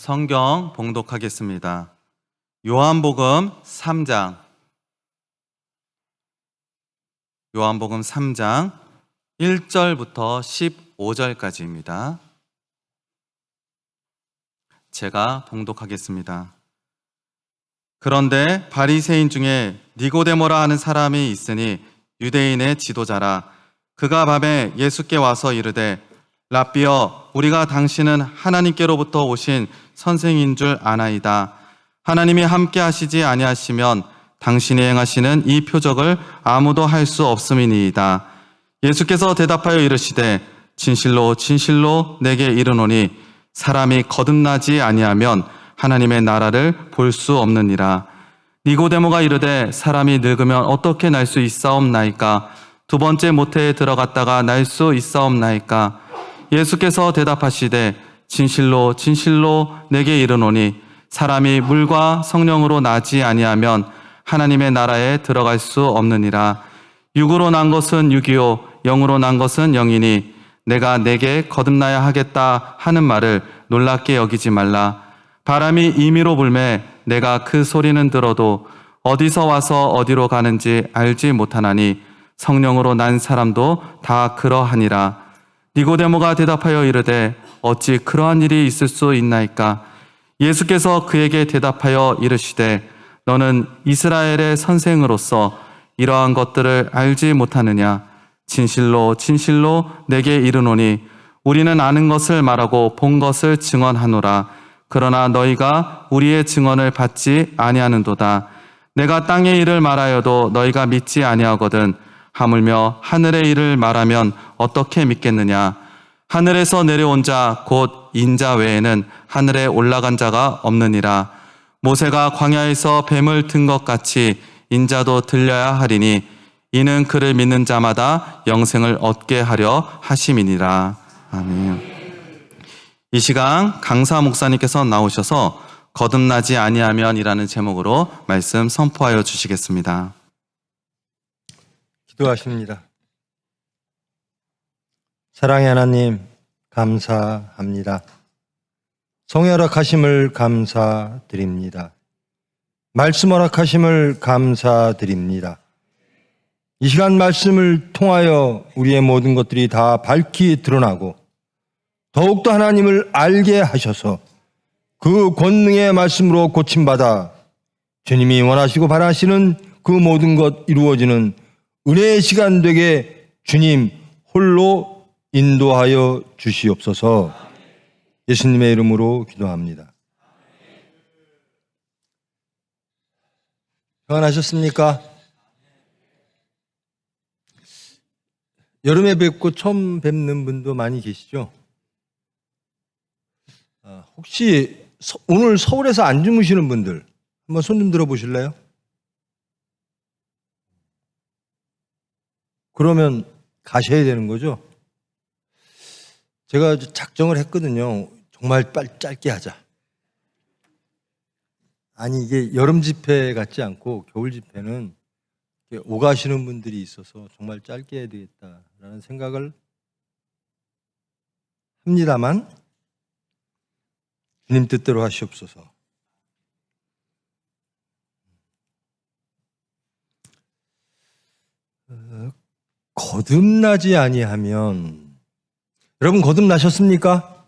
성경 봉독하겠습니다. 요한복음 3장 1절부터 15절까지입니다. 제가 봉독하겠습니다. 그런데 바리새인 중에 니고데모라 하는 사람이 있으니 유대인의 지도자라. 그가 밤에 예수께 와서 이르되 랍비여, 우리가 당신은 하나님께로부터 오신 선생인 줄 아나이다. 하나님이 함께 하시지 아니하시면 당신이 행하시는 이 표적을 아무도 할 수 없음이니이다. 예수께서 대답하여 이르시되 진실로 진실로 내게 이르노니 사람이 거듭나지 아니하면 하나님의 나라를 볼 수 없느니라. 니고데모가 이르되 사람이 늙으면 어떻게 날 수 있사옵나이까? 두 번째 모태에 들어갔다가 날 수 있사옵나이까? 예수께서 대답하시되 진실로 진실로 내게 이르노니 사람이 물과 성령으로 나지 아니하면 하나님의 나라에 들어갈 수 없느니라. 육으로 난 것은 육이요 영으로 난 것은 영이니 내가 내게 거듭나야 하겠다 하는 말을 놀랍게 여기지 말라. 바람이 임의로 불매 내가 그 소리는 들어도 어디서 와서 어디로 가는지 알지 못하나니 성령으로 난 사람도 다 그러하니라. 니고데모가 대답하여 이르되 어찌 그러한 일이 있을 수 있나이까? 예수께서 그에게 대답하여 이르시되 너는 이스라엘의 선생으로서 이러한 것들을 알지 못하느냐? 진실로 진실로 내게 이르노니 우리는 아는 것을 말하고 본 것을 증언하노라. 그러나 너희가 우리의 증언을 받지 아니하는도다. 내가 땅의 일을 말하여도 너희가 믿지 아니하거든. 하물며 하늘의 일을 말하면 어떻게 믿겠느냐? 하늘에서 내려온 자 곧 인자 외에는 하늘에 올라간 자가 없느니라. 모세가 광야에서 뱀을 든 것 같이 인자도 들려야 하리니 이는 그를 믿는 자마다 영생을 얻게 하려 하심이니라. 아멘. 이 시간 강사 목사님께서 나오셔서 거듭나지 아니하면이라는 제목으로 말씀 선포하여 주시겠습니다. 기도하십니다. 사랑의 하나님, 감사합니다. 성회 허락하심을 감사드립니다. 말씀 허락하심을 감사드립니다. 이 시간 말씀을 통하여 우리의 모든 것들이 다 밝히 드러나고 더욱더 하나님을 알게 하셔서 그 권능의 말씀으로 고침받아 주님이 원하시고 바라시는 그 모든 것 이루어지는 은혜의 시간 되게 주님 홀로 인도하여 주시옵소서. 예수님의 이름으로 기도합니다. 평안하셨습니까? 여름에 뵙고 처음 뵙는 분도 많이 계시죠? 혹시 오늘 서울에서 안 주무시는 분들 한번 손 좀 들어보실래요? 그러면 가셔야 되는 거죠? 제가 작정을 했거든요. 정말 짧게 하자. 아니 이게 여름 집회 같지 않고 겨울 집회는 오가시는 분들이 있어서 정말 짧게 해야 되겠다라는 생각을 합니다만 주님 뜻대로 하시옵소서. 거듭나지 아니하면, 여러분 거듭나셨습니까?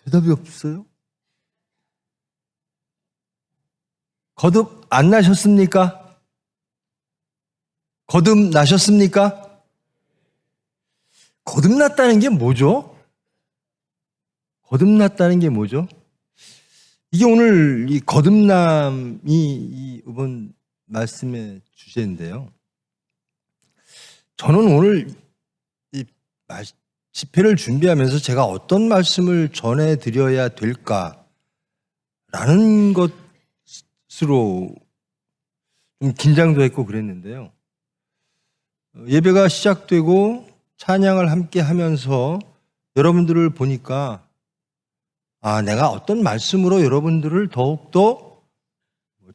대답이 없어요? 거듭 안 나셨습니까? 거듭나셨습니까? 거듭났다는 게 뭐죠? 거듭났다는 게 뭐죠? 이게 오늘 이 거듭남이 이번 말씀의 주제인데요. 저는 오늘 이 집회를 준비하면서 제가 어떤 말씀을 전해드려야 될까라는 것으로 좀 긴장도 했고 그랬는데요. 예배가 시작되고 찬양을 함께 하면서 여러분들을 보니까 내가 어떤 말씀으로 여러분들을 더욱더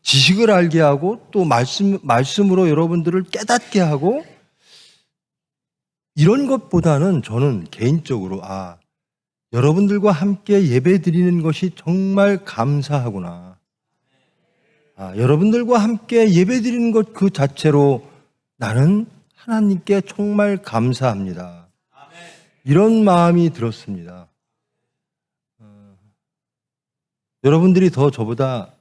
지식을 알게 하고 또 말씀으로 여러분들을 깨닫게 하고 이런 것보다는 저는 개인적으로 여러분들과 함께 예배 드리는 것이 정말 감사하구나. 여러분들과 함께 예배 드리는 것 그 자체로 나는 하나님께 정말 감사합니다. 이런 마음이 들었습니다. 여러분들이 더 저보다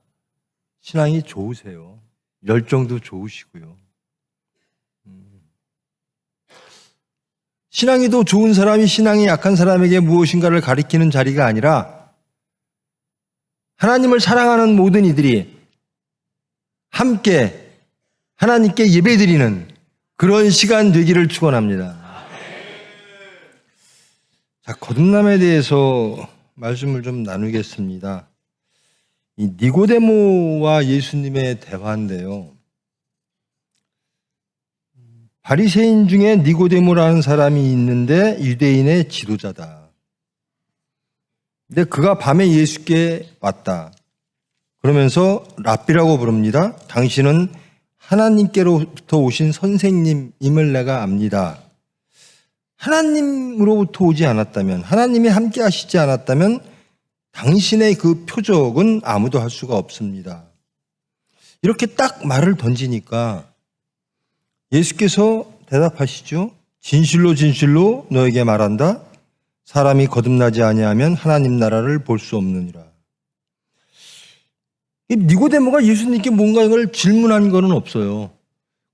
신앙이 좋으세요. 열정도 좋으시고요. 신앙이 더 좋은 사람이 신앙이 약한 사람에게 무엇인가를 가리키는 자리가 아니라 하나님을 사랑하는 모든 이들이 함께 하나님께 예배드리는 그런 시간 되기를 축원합니다. 자, 거듭남에 대해서 말씀을 좀 나누겠습니다. 이 니고데모와 예수님의 대화인데요. 바리새인 중에 니고데모라는 사람이 있는데 유대인의 지도자다. 근데 그가 밤에 예수께 왔다. 그러면서 랍비라고 부릅니다. 당신은 하나님께로부터 오신 선생님임을 내가 압니다. 하나님으로부터 오지 않았다면, 하나님이 함께 하시지 않았다면 당신의 그 표적은 아무도 할 수가 없습니다. 이렇게 딱 말을 던지니까 예수께서 대답하시죠. 진실로 진실로 너에게 말한다. 사람이 거듭나지 아니하면 하나님 나라를 볼 수 없느니라. 니고데모가 예수님께 뭔가 이걸 질문한 거는 없어요.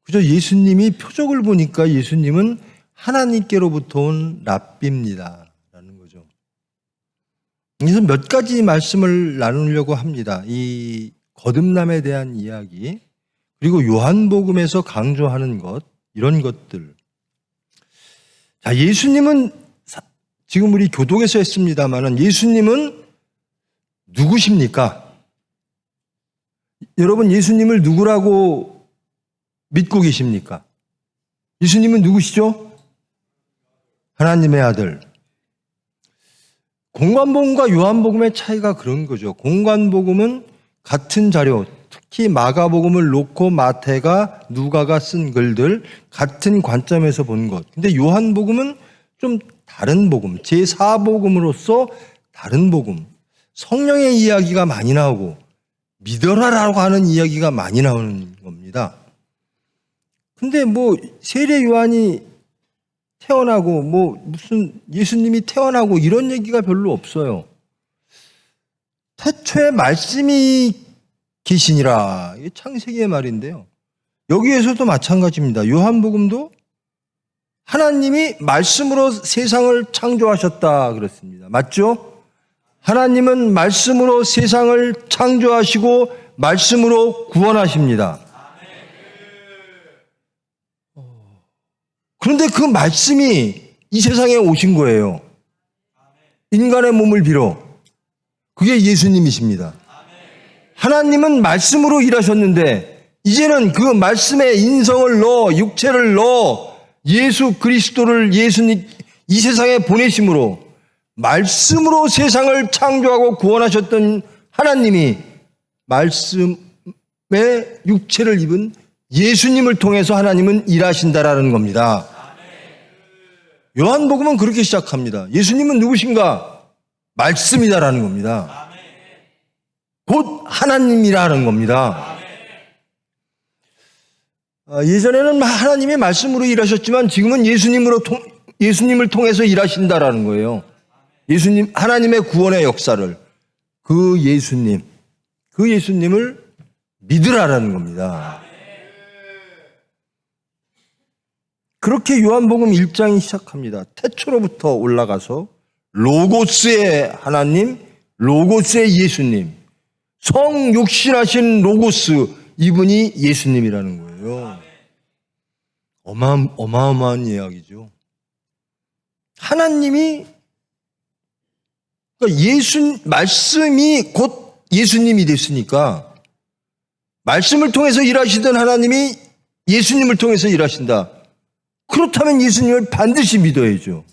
그저 예수님이 표적을 보니까 예수님은 하나님께로부터 온 랍비입니다 라는 거죠. 그래서 몇 가지 말씀을 나누려고 합니다. 이 거듭남에 대한 이야기, 그리고 요한복음에서 강조하는 것, 이런 것들. 자, 예수님은 지금 우리 교독에서 했습니다마는 예수님은 누구십니까? 여러분, 예수님을 누구라고 믿고 계십니까? 예수님은 누구시죠? 하나님의 아들. 공관복음과 요한복음의 차이가 그런 거죠. 공관복음은 같은 자료, 특히 마가복음을 놓고 마태가, 누가가 쓴 글들 같은 관점에서 본 것. 근데 요한복음은 좀 다른 복음, 제4복음으로서 다른 복음. 성령의 이야기가 많이 나오고 믿어라라고 하는 이야기가 많이 나오는 겁니다. 근데 뭐 세례 요한이 태어나고 뭐 무슨 예수님이 태어나고 이런 얘기가 별로 없어요. 태초에 말씀이 계시니라. 이게 창세기의 말인데요. 여기에서도 마찬가지입니다. 요한복음도 하나님이 말씀으로 세상을 창조하셨다 그랬습니다. 맞죠? 하나님은 말씀으로 세상을 창조하시고 말씀으로 구원하십니다. 그런데 그 말씀이 이 세상에 오신 거예요. 인간의 몸을 빌어. 그게 예수님이십니다. 하나님은 말씀으로 일하셨는데 이제는 그 말씀에 인성을 넣어, 육체를 넣어 예수 그리스도를 예수님 이 세상에 보내심으로 말씀으로 세상을 창조하고 구원하셨던 하나님이 말씀에 육체를 입은 예수님을 통해서 하나님은 일하신다라는 겁니다. 요한복음은 그렇게 시작합니다. 예수님은 누구신가? 말씀이다라는 겁니다. 곧 하나님이라는 겁니다. 예전에는 하나님이 말씀으로 일하셨지만 지금은 예수님을 통해서 일하신다라는 거예요. 예수님, 하나님의 구원의 역사를, 그 예수님을 믿으라라는 겁니다. 그렇게 요한복음 1장이 시작합니다. 태초로부터 올라가서 로고스의 하나님, 로고스의 예수님, 성육신하신 로고스, 이분이 예수님이라는 거예요. 어마어마한 이야기죠. 하나님이, 그러니까 말씀이 곧 예수님이 됐으니까 말씀을 통해서 일하시던 하나님이 예수님을 통해서 일하신다. 그렇다면 예수님을 반드시 믿어야죠.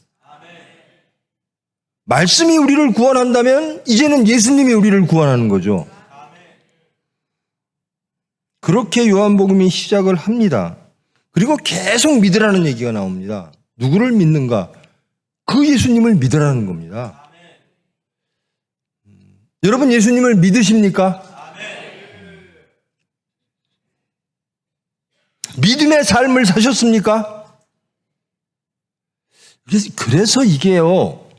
말씀이 우리를 구원한다면 이제는 예수님이 우리를 구원하는 거죠. 그렇게 요한복음이 시작을 합니다. 그리고 계속 믿으라는 얘기가 나옵니다. 누구를 믿는가? 그 예수님을 믿으라는 겁니다. 여러분 예수님을 믿으십니까? 믿음의 삶을 사셨습니까? 그래서 이게요,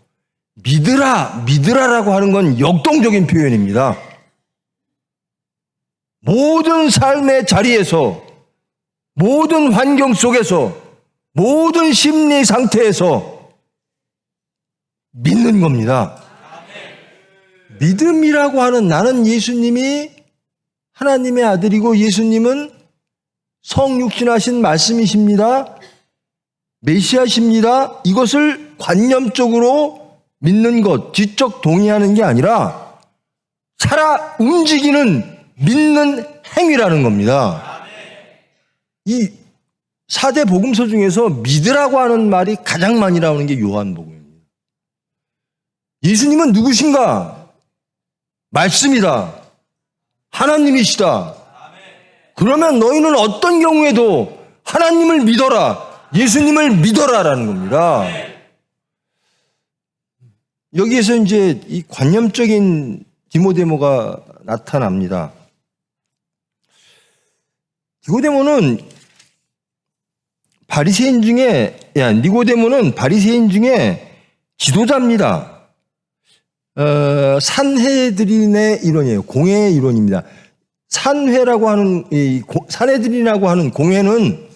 믿으라라고 하는 건 역동적인 표현입니다. 모든 삶의 자리에서, 모든 환경 속에서, 모든 심리 상태에서 믿는 겁니다. 믿음이라고 하는, 나는 예수님이 하나님의 아들이고 예수님은 성육신하신 말씀이십니다, 메시아십니다, 이것을 관념적으로 믿는 것, 지적 동의하는 게 아니라 살아 움직이는 믿는 행위라는 겁니다. 이 4대 복음서 중에서 믿으라고 하는 말이 가장 많이 나오는 게 요한복음입니다. 예수님은 누구신가? 말씀이다. 하나님이시다. 그러면 너희는 어떤 경우에도 하나님을 믿어라, 예수님을 믿어라라는 겁니다. 여기에서 이제 이 관념적인 디모데모가 나타납니다. 니고데모는 바리새인 중에 지도자입니다. 산헤드린의 이론이에요. 공회의 이론입니다. 산헤드린이라고 하는 공회는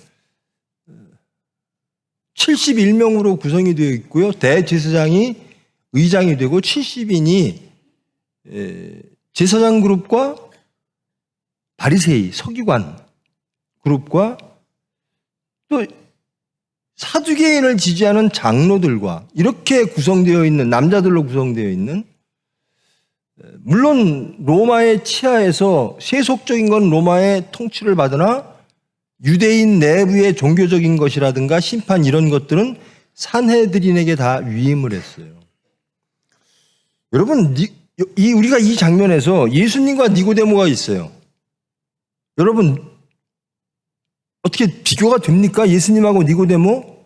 71명으로 구성이 되어 있고요. 대제사장이 의장이 되고 70인이 제사장 그룹과 바리새이, 서기관 그룹과 또 사두개인을 지지하는 장로들과 이렇게 구성되어 있는, 남자들로 구성되어 있는, 물론 로마의 치하에서 세속적인 건 로마의 통치를 받으나 유대인 내부의 종교적인 것이라든가 심판 이런 것들은 산헤드린에게 다 위임을 했어요. 여러분, 우리가 이 장면에서 예수님과 니고데모가 있어요. 여러분, 어떻게 비교가 됩니까? 예수님하고 니고데모?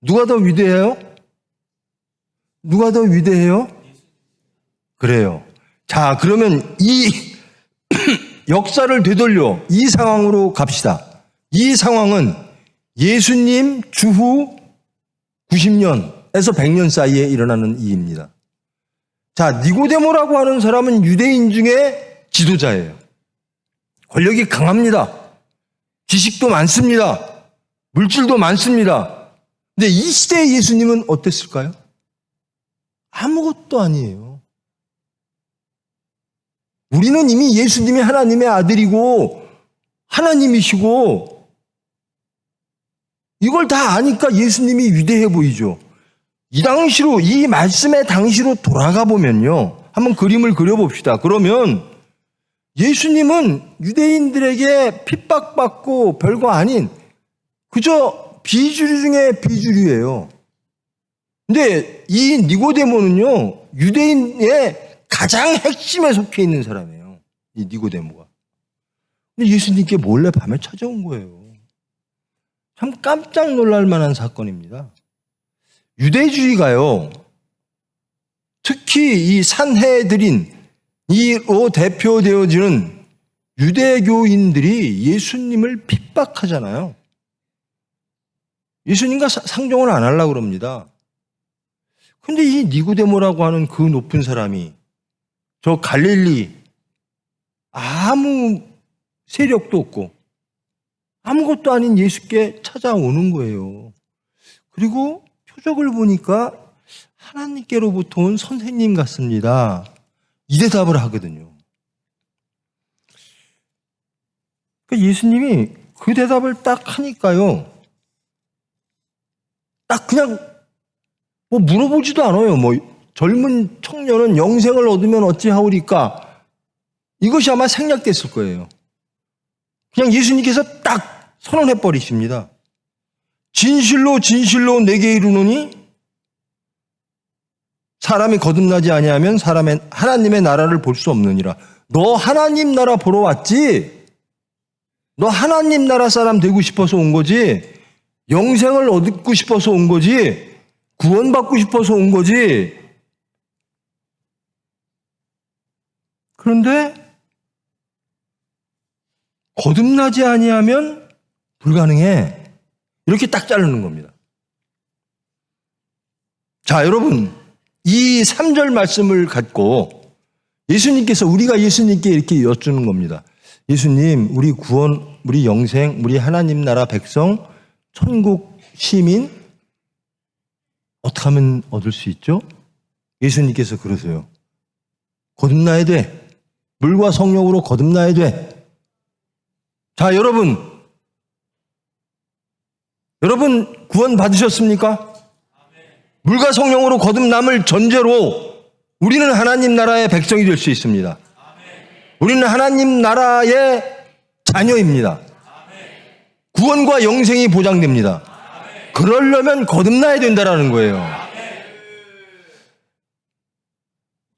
누가 더 위대해요? 누가 더 위대해요? 그래요. 자, 그러면 이 역사를 되돌려 이 상황으로 갑시다. 이 상황은 예수님 주후 90년에서 100년 사이에 일어나는 일입니다. 자, 니고데모라고 하는 사람은 유대인 중에 지도자예요. 권력이 강합니다. 지식도 많습니다. 물질도 많습니다. 근데 이 시대의 예수님은 어땠을까요? 아무것도 아니에요. 우리는 이미 예수님이 하나님의 아들이고 하나님이시고 이걸 다 아니까 예수님이 위대해 보이죠. 이 당시로, 이 말씀의 당시로 돌아가 보면요, 한번 그림을 그려봅시다. 그러면 예수님은 유대인들에게 핍박받고 별거 아닌 그저 비주류 중에 비주류예요. 근데 이 니고데모는요, 유대인의 가장 핵심에 속해 있는 사람이에요. 이 니고데모가. 근데 예수님께 몰래 밤에 찾아온 거예요. 참 깜짝 놀랄 만한 사건입니다. 유대주의가요, 특히 이 산헤드린으로 대표되어지는 유대교인들이 예수님을 핍박하잖아요. 예수님과 상종을 안 하려고 그럽니다. 근데 이 니고데모라고 하는 그 높은 사람이 저 갈릴리 아무 세력도 없고 아무것도 아닌 예수께 찾아오는 거예요. 그리고 표적을 보니까 하나님께로부터 온 선생님 같습니다. 이 대답을 하거든요. 그러니까 예수님이 그 대답을 딱 하니까요, 딱 그냥 뭐 물어보지도 않아요. 뭐 젊은 청년은 영생을 얻으면 어찌하오리까? 이것이 아마 생략됐을 거예요. 그냥 예수님께서 딱 선언해 버리십니다. 진실로 진실로 내게 이르노니 사람이 거듭나지 아니하면 하나님의 나라를 볼 수 없느니라. 너 하나님 나라 보러 왔지? 너 하나님 나라 사람 되고 싶어서 온 거지? 영생을 얻고 싶어서 온 거지? 구원받고 싶어서 온 거지? 그런데 거듭나지 아니하면 불가능해. 이렇게 딱 자르는 겁니다. 자, 여러분, 이 3절 말씀을 갖고 예수님께서 우리가 예수님께 이렇게 여쭈는 겁니다. 예수님, 우리 구원, 우리 영생, 우리 하나님 나라 백성, 천국 시민 어떻게 하면 얻을 수 있죠? 예수님께서 그러세요. 거듭나야 돼. 물과 성령으로 거듭나야 돼. 자, 여러분 구원 받으셨습니까? 물과 성령으로 거듭남을 전제로 우리는 하나님 나라의 백성이 될 수 있습니다. 우리는 하나님 나라의 자녀입니다. 구원과 영생이 보장됩니다. 그러려면 거듭나야 된다라는 거예요.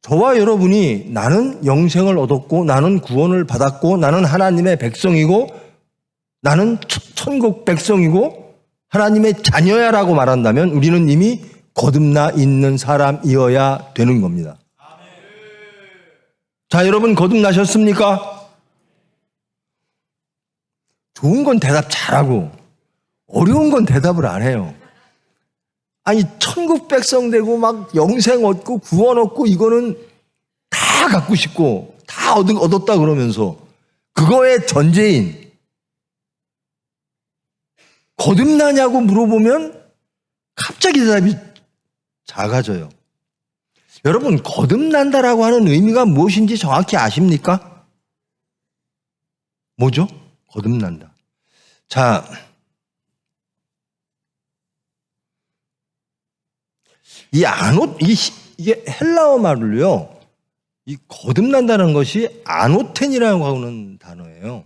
저와 여러분이 나는 영생을 얻었고 나는 구원을 받았고 나는 하나님의 백성이고 나는 천국 백성이고 하나님의 자녀야라고 말한다면 우리는 이미 거듭나 있는 사람이어야 되는 겁니다. 자, 여러분 거듭나셨습니까? 좋은 건 대답 잘하고 어려운 건 대답을 안 해요. 아니, 천국 백성 되고 막 영생 얻고 구원 얻고 이거는 다 갖고 싶고 다 얻었다 그러면서 그거의 전제인 거듭나냐고 물어보면 갑자기 대답이 작아져요. 여러분, 거듭난다라고 하는 의미가 무엇인지 정확히 아십니까? 뭐죠? 거듭난다. 자, 이게 헬라어 말로요. 이 거듭난다는 것이 아노텐이라고 하는 단어예요.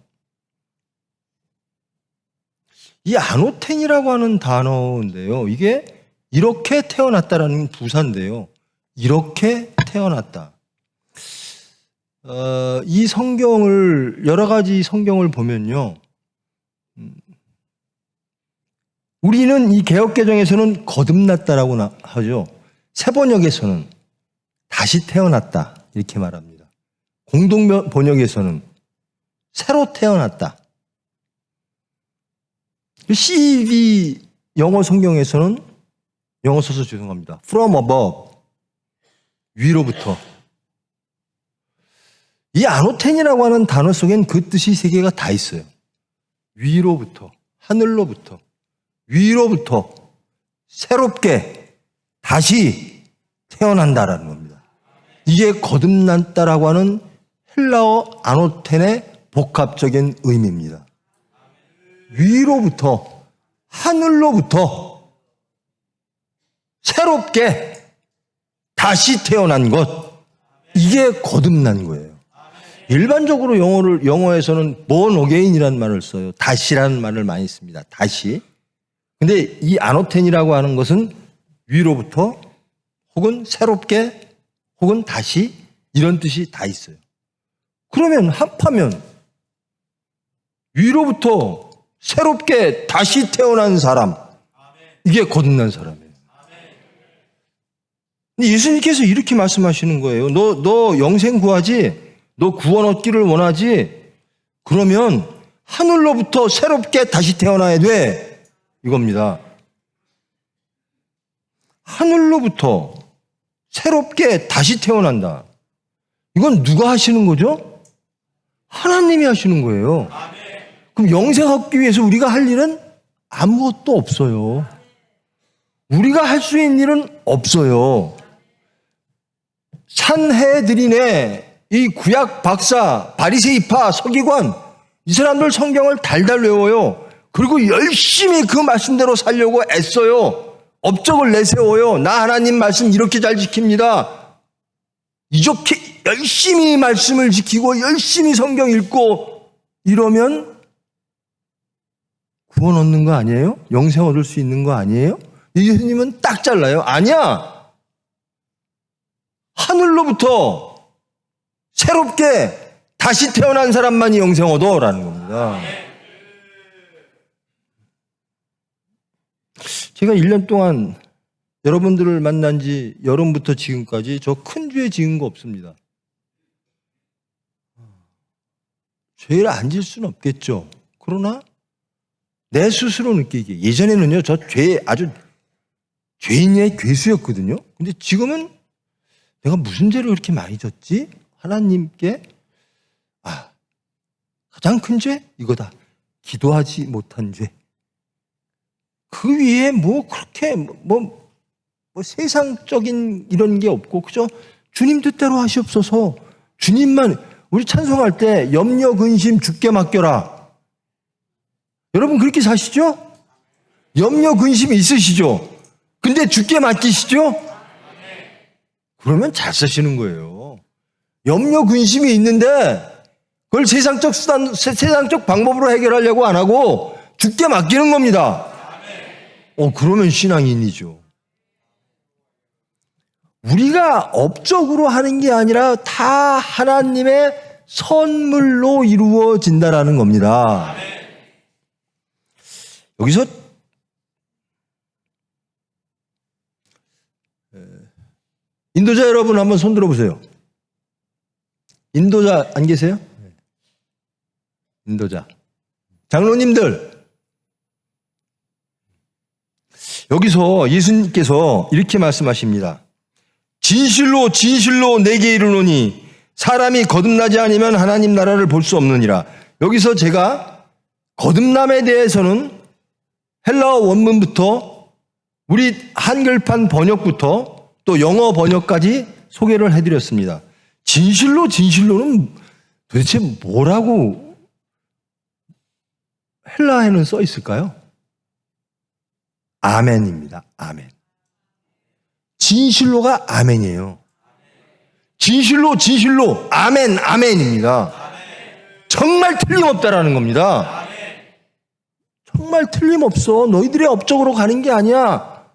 이 아노텐이라고 하는 단어인데요. 이게 이렇게 태어났다라는 부사인데요. 이렇게 태어났다. 이 성경을 여러 가지 성경을 보면요. 우리는 이 개역개정에서는 거듭났다라고 하죠. 새번역에서는 다시 태어났다 이렇게 말합니다. 공동번역에서는 새로 태어났다. CEV 영어 성경에서는 영어 써서 죄송합니다. From above, 위로부터. 이 아노텐이라고 하는 단어 속엔 그 뜻이 세 개가 다 있어요. 위로부터, 하늘로부터, 위로부터 새롭게 다시 태어난다라는 겁니다. 이게 거듭났다라고 하는 헬라어 아노텐의 복합적인 의미입니다. 위로부터, 하늘로부터 새롭게 다시 태어난 것, 이게 거듭난 거예요. 일반적으로 영어에서는 born again이라는 말을 써요. 다시라는 말을 많이 씁니다. 다시. 근데 이 아노텐이라고 하는 것은 위로부터 혹은 새롭게 혹은 다시 이런 뜻이 다 있어요. 그러면 합하면 위로부터 새롭게 다시 태어난 사람, 이게 거듭난 사람이에요. 근데 예수님께서 이렇게 말씀하시는 거예요. 너 영생 구하지? 너 구원 얻기를 원하지? 그러면 하늘로부터 새롭게 다시 태어나야 돼. 이겁니다. 하늘로부터 새롭게 다시 태어난다. 이건 누가 하시는 거죠? 하나님이 하시는 거예요. 그럼 영생 얻기 위해서 우리가 할 일은 아무것도 없어요. 우리가 할 수 있는 일은 없어요. 산헤드린의 이 구약 박사, 바리새이파, 서기관, 이 사람들 성경을 달달 외워요. 그리고 열심히 그 말씀대로 살려고 애써요. 업적을 내세워요. 나 하나님 말씀 이렇게 잘 지킵니다. 이렇게 열심히 말씀을 지키고 열심히 성경 읽고 이러면 구원 얻는 거 아니에요? 영생 얻을 수 있는 거 아니에요? 예수님은 딱 잘라요. 아니야. 하늘로부터 새롭게 다시 태어난 사람만이 영생 얻어라는 겁니다. 제가 1년 동안 여러분들을 만난 지 여름부터 지금까지 저 큰 죄 지은 거 없습니다. 죄를 안 질 수는 없겠죠. 그러나 내 스스로 느끼기에 예전에는요, 저 아주 죄인의 괴수였거든요. 근데 지금은 내가 무슨 죄를 그렇게 많이 졌지? 하나님께 가장 큰 죄? 이거다. 기도하지 못한 죄. 그 위에 뭐 그렇게 뭐 세상적인 이런 게 없고 그저 주님 뜻대로 하시옵소서. 주님만. 우리 찬송할 때 염려 근심 주께 맡겨라. 여러분 그렇게 사시죠? 염려 근심이 있으시죠? 근데 주께 맡기시죠? 그러면 잘 사시는 거예요. 염려 근심이 있는데 그걸 세상적 방법으로 해결하려고 안 하고 주께 맡기는 겁니다. 그러면 신앙인이죠. 우리가 업적으로 하는 게 아니라 다 하나님의 선물로 이루어진다라는 겁니다. 여기서 인도자 여러분 한번 손 들어보세요. 인도자 안 계세요? 인도자. 장로님들. 여기서 예수님께서 이렇게 말씀하십니다. 진실로 진실로 내게 이르노니 사람이 거듭나지 않으면 하나님 나라를 볼 수 없느니라. 여기서 제가 거듭남에 대해서는 헬라어 원문부터 우리 한글판 번역부터 또 영어 번역까지 소개를 해드렸습니다. 진실로 진실로는 도대체 뭐라고 헬라어에는 써 있을까요? 아멘입니다. 아멘. 진실로가 아멘이에요. 진실로 진실로 아멘 아멘입니다. 정말 틀림없다라는 겁니다. 정말 틀림없어. 너희들의 업적으로 가는 게 아니야.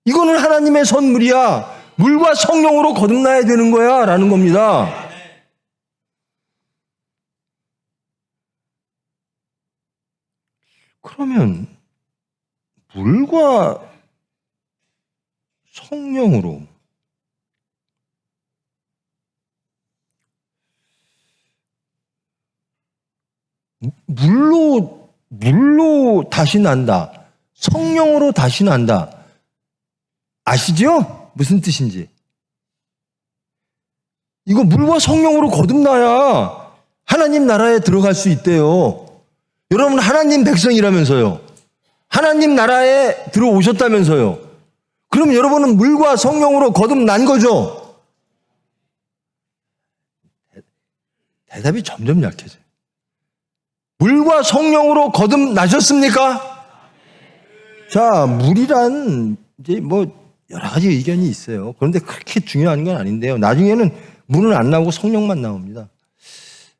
이거는 하나님의 선물이야. 물과 성령으로 거듭나야 되는 거야 라는 겁니다. 그러면 물과 성령으로 물로 다시 난다. 성령으로 다시 난다. 아시죠? 무슨 뜻인지. 이거 물과 성령으로 거듭나야 하나님 나라에 들어갈 수 있대요. 여러분 하나님 백성이라면서요. 하나님 나라에 들어오셨다면서요. 그럼 여러분은 물과 성령으로 거듭난 거죠? 대답이 점점 약해져요. 물과 성령으로 거듭나셨습니까? 자, 물이란 이제 뭐 여러 가지 의견이 있어요. 그런데 그렇게 중요한 건 아닌데요. 나중에는 물은 안 나오고 성령만 나옵니다.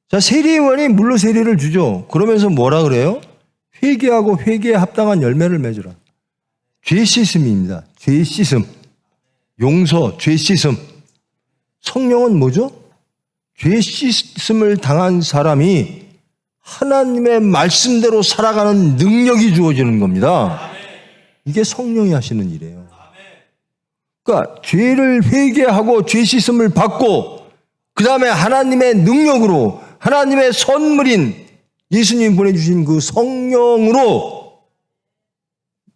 자, 세리의원이 물로 세리를 주죠. 그러면서 뭐라 그래요? 회개하고 회개에 합당한 열매를 맺으라. 죄 씻음입니다. 죄 씻음. 용서, 죄 씻음. 성령은 뭐죠? 죄 씻음을 당한 사람이 하나님의 말씀대로 살아가는 능력이 주어지는 겁니다. 이게 성령이 하시는 일이에요. 그러니까 죄를 회개하고 죄 씻음을 받고 그 다음에 하나님의 능력으로 하나님의 선물인 예수님 보내주신 그 성령으로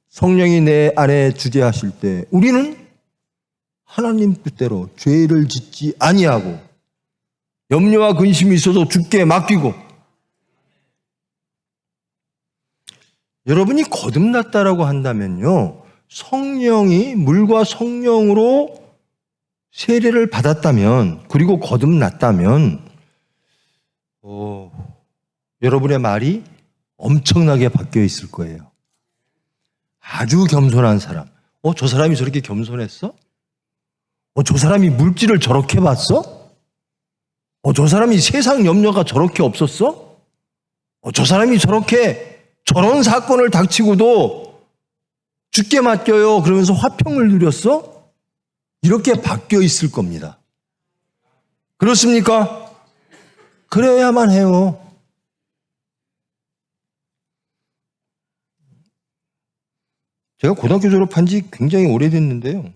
성령이 내 안에 주재하실 때 우리는 하나님 뜻대로 죄를 짓지 아니하고 염려와 근심이 있어도 주께 맡기고 여러분이 거듭났다라고 한다면요. 성령이 물과 성령으로 세례를 받았다면 그리고 거듭났다면 여러분의 말이 엄청나게 바뀌어 있을 거예요. 아주 겸손한 사람. 저 사람이 저렇게 겸손했어? 저 사람이 물질을 저렇게 봤어? 저 사람이 세상 염려가 저렇게 없었어? 저 사람이 저런 사건을 닥치고도 주께 맡겨요. 그러면서 화평을 누렸어? 이렇게 바뀌어 있을 겁니다. 그렇습니까? 그래야만 해요. 제가 고등학교 졸업한 지 굉장히 오래됐는데요.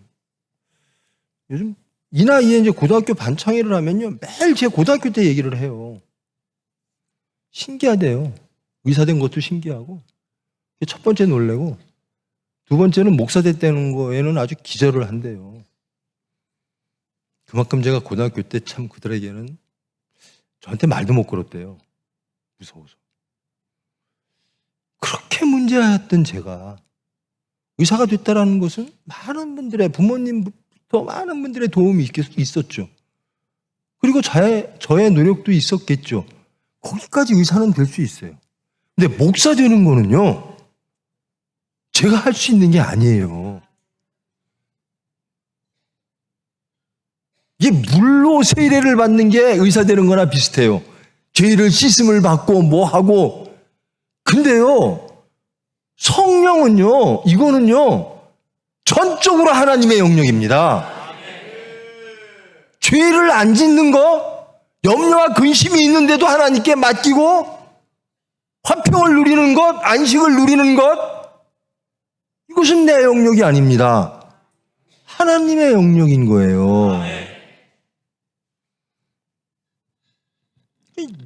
요즘 이 나이에 이제 고등학교 반창회를 하면요. 매일 제 고등학교 때 얘기를 해요. 신기하대요. 의사 된 것도 신기하고. 첫 번째 놀래고, 두 번째는 목사 됐다는 거에는 아주 기절을 한대요. 그만큼 제가 고등학교 때 참 그들에게는 저한테 말도 못 걸었대요. 무서워서. 그렇게 문제였던 제가 의사가 됐다라는 것은 많은 분들의, 부모님부터 많은 분들의 도움이 있었죠. 그리고 저의 노력도 있었겠죠. 거기까지 의사는 될 수 있어요. 근데 목사 되는 거는요, 제가 할 수 있는 게 아니에요. 이게 물로 세례를 받는 게 의사 되는 거나 비슷해요. 죄를 씻음을 받고 뭐 하고. 근데요, 성령은요, 이거는요, 전적으로 하나님의 영역입니다. 죄를 안 짓는 거, 염려와 근심이 있는데도 하나님께 맡기고, 화평을 누리는 것, 안식을 누리는 것, 이것은 내 영역이 아닙니다. 하나님의 영역인 거예요.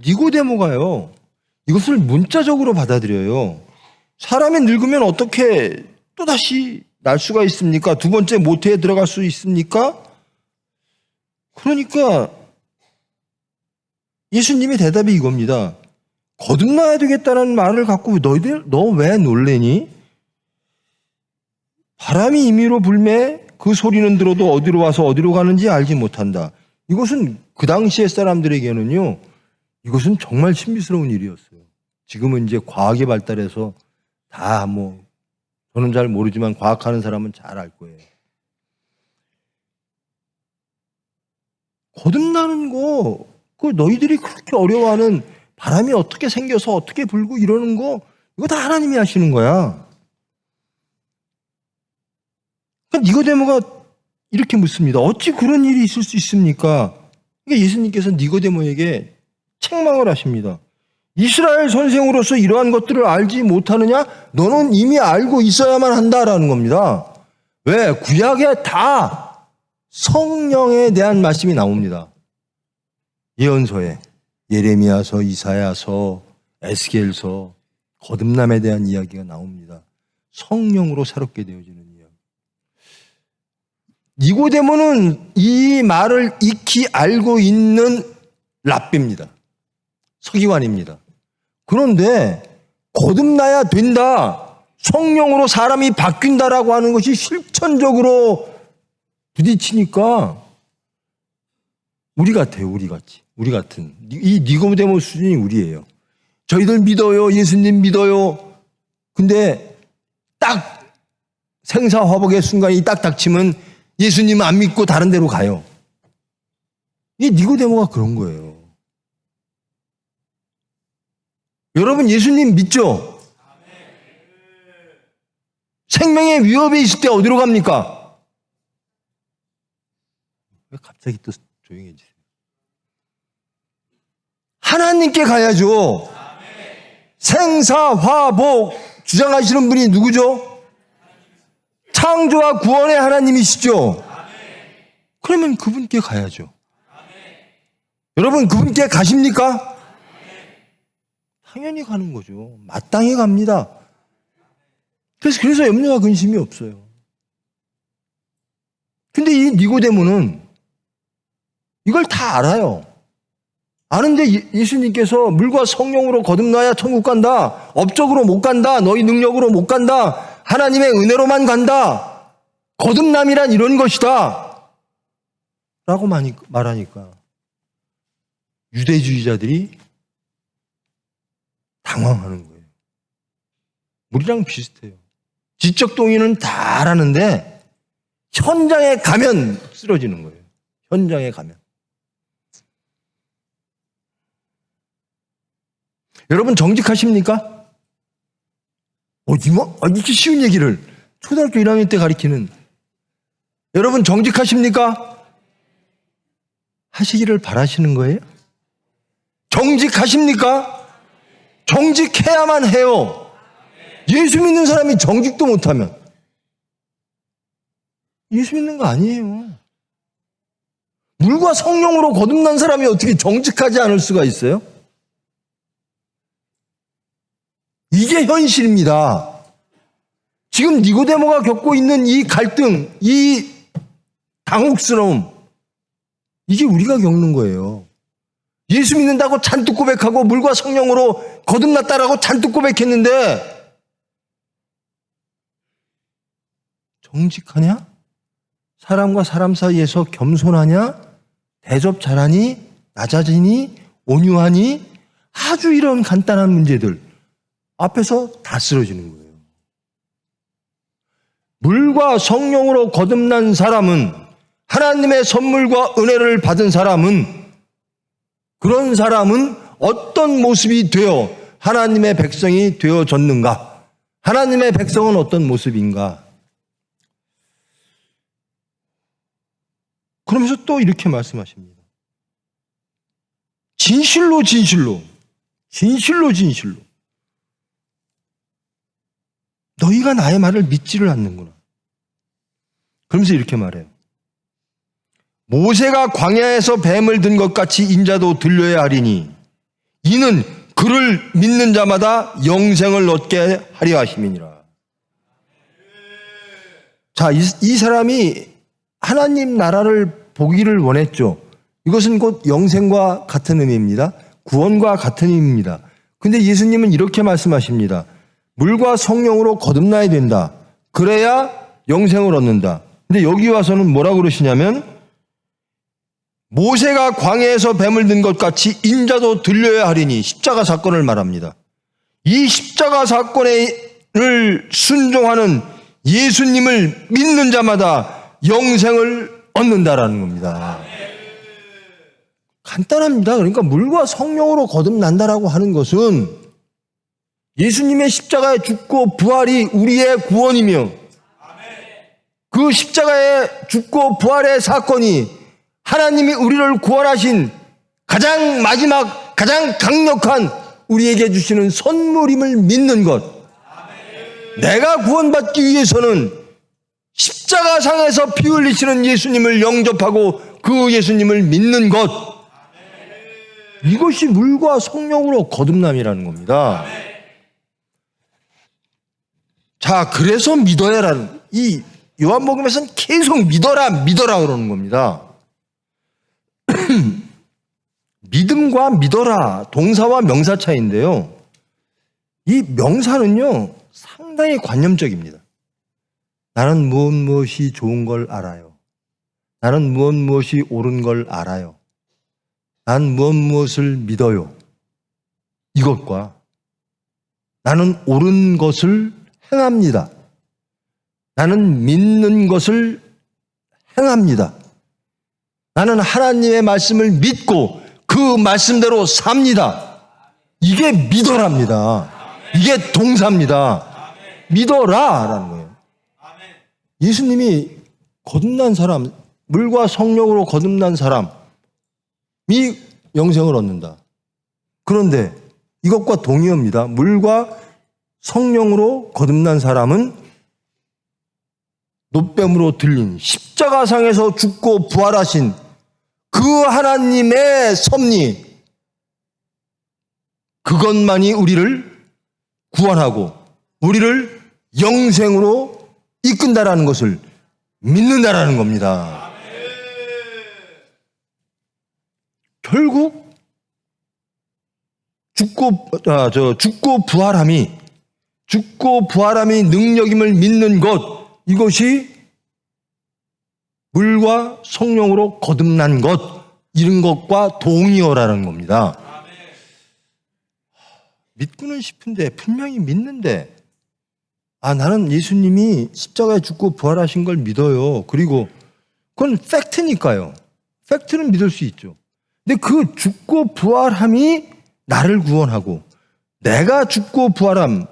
니고데모가요, 이것을 문자적으로 받아들여요. 사람이 늙으면 어떻게 또다시 날 수가 있습니까? 두 번째 모태에 들어갈 수 있습니까? 그러니까 예수님의 대답이 이겁니다. 거듭나야 되겠다는 말을 갖고 너희들 너 왜 놀래니? 바람이 임의로 불매 그 소리는 들어도 어디로 와서 어디로 가는지 알지 못한다. 이것은 그 당시의 사람들에게는요, 이것은 정말 신비스러운 일이었어요. 지금은 이제 과학이 발달해서 다 저는 잘 모르지만 과학하는 사람은 잘 알 거예요. 거듭나는 거, 그 너희들이 그렇게 어려워하는 바람이 어떻게 생겨서 어떻게 불고 이러는 거, 이거 다 하나님이 하시는 거야. 그러니까 니고데모가 이렇게 묻습니다. 어찌 그런 일이 있을 수 있습니까? 그러니까 예수님께서 니고데모에게 책망을 하십니다. 이스라엘 선생으로서 이러한 것들을 알지 못하느냐? 너는 이미 알고 있어야만 한다라는 겁니다. 왜? 구약에 다 성령에 대한 말씀이 나옵니다. 예언서에 예레미야서, 이사야서, 에스겔서, 거듭남에 대한 이야기가 나옵니다. 성령으로 새롭게 되어지는 이야기. 니고데모는 이 말을 익히 알고 있는 랍비입니다. 서기관입니다. 그런데 거듭나야 된다, 성령으로 사람이 바뀐다라고 하는 것이 실천적으로 부딪히니까 우리 같아요. 우리 같은 이 니고데모 수준이 우리예요. 저희들 믿어요. 예수님 믿어요. 근데 딱 생사화복의 순간이 딱 닥치면 예수님 안 믿고 다른 데로 가요. 이 니고데모가 그런 거예요. 여러분 예수님 믿죠? 생명의 위협이 있을 때 어디로 갑니까? 왜 갑자기 또 조용해지세요? 하나님께 가야죠. 생사화복 주장하시는 분이 누구죠? 창조와 구원의 하나님이시죠. 그러면 그분께 가야죠. 여러분 그분께 가십니까? 당연히 가는 거죠. 마땅히 갑니다. 그래서 염려와 근심이 없어요. 근데 이 니고데모는 이걸 다 알아요. 아는데 예수님께서 물과 성령으로 거듭나야 천국 간다. 업적으로 못 간다. 너희 능력으로 못 간다. 하나님의 은혜로만 간다. 거듭남이란 이런 것이다. 라고 말하니까 유대주의자들이 당황하는 거예요. 우리랑 비슷해요. 지적 동의는 다 알았는데 현장에 가면 쓰러지는 거예요. 현장에 가면. 여러분 정직하십니까? 이렇게 쉬운 얘기를 초등학교 1학년 때 가르치는. 여러분 정직하십니까? 하시기를 바라시는 거예요? 정직하십니까? 정직해야만 해요. 예수 믿는 사람이 정직도 못하면 예수 믿는 거 아니에요. 물과 성령으로 거듭난 사람이 어떻게 정직하지 않을 수가 있어요? 이게 현실입니다. 지금 니고데모가 겪고 있는 이 갈등, 이 당혹스러움, 이게 우리가 겪는 거예요. 예수 믿는다고 잔뜩 고백하고 물과 성령으로 거듭났다라고 잔뜩 고백했는데 정직하냐? 사람과 사람 사이에서 겸손하냐? 대접 잘하니? 낮아지니? 온유하니? 아주 이런 간단한 문제들 앞에서 다 쓰러지는 거예요. 물과 성령으로 거듭난 사람은, 하나님의 선물과 은혜를 받은 사람은, 그런 사람은 어떤 모습이 되어 하나님의 백성이 되어졌는가? 하나님의 백성은 어떤 모습인가? 그러면서 또 이렇게 말씀하십니다. 진실로 너희가 나의 말을 믿지를 않는구나. 그러면서 이렇게 말해요. 모세가 광야에서 뱀을 든 것 같이 인자도 들려야 하리니 이는 그를 믿는 자마다 영생을 얻게 하려 하심이니라. 자, 이 사람이 하나님 나라를 보기를 원했죠. 이것은 곧 영생과 같은 의미입니다. 구원과 같은 의미입니다. 근데 예수님은 이렇게 말씀하십니다. 물과 성령으로 거듭나야 된다. 그래야 영생을 얻는다. 근데 여기 와서는 뭐라고 그러시냐면 모세가 광야에서 뱀을 든 것 같이 인자도 들려야 하리니 십자가 사건을 말합니다. 이 십자가 사건을 순종하는 예수님을 믿는 자마다 영생을 얻는다라는 겁니다. 간단합니다. 그러니까 물과 성령으로 거듭난다라고 하는 것은 예수님의 십자가에 죽고 부활이 우리의 구원이며 그 십자가에 죽고 부활의 사건이 하나님이 우리를 구원하신 가장 마지막, 가장 강력한 우리에게 주시는 선물임을 믿는 것. 내가 구원받기 위해서는 십자가상에서 피 흘리시는 예수님을 영접하고 그 예수님을 믿는 것. 이것이 물과 성령으로 거듭남이라는 겁니다. 자, 그래서 믿어야라는, 이 요한복음에서는 계속 믿어라 그러는 겁니다. 믿음과 믿어라, 동사와 명사 차이인데요. 이 명사는요, 상당히 관념적입니다. 나는 무엇이 좋은 걸 알아요. 나는 무엇이 옳은 걸 알아요. 난 무엇을 믿어요. 이것과 나는 옳은 것을 행합니다. 나는 믿는 것을 행합니다. 나는 하나님의 말씀을 믿고 그 말씀대로 삽니다. 이게 믿어랍니다. 이게 동사입니다. 믿어라라는 거예요. 예수님이 거듭난 사람, 물과 성령으로 거듭난 사람이 영생을 얻는다. 그런데 이것과 동의어입니다. 물과 성령으로 거듭난 사람은 노뱀으로 들린 십자가상에서 죽고 부활하신 그 하나님의 섭리, 그것만이 우리를 구원하고 우리를 영생으로 이끈다라는 것을 믿는다라는 겁니다. 결국 죽고 부활함이 능력임을 믿는 것, 이것이 물과 성령으로 거듭난 것, 이런 것과 동의어라는 겁니다. 믿고는 싶은데, 분명히 믿는데, 나는 예수님이 십자가에 죽고 부활하신 걸 믿어요. 그리고 그건 팩트니까요. 팩트는 믿을 수 있죠. 근데 그 죽고 부활함이 나를 구원하고, 내가 죽고 부활함,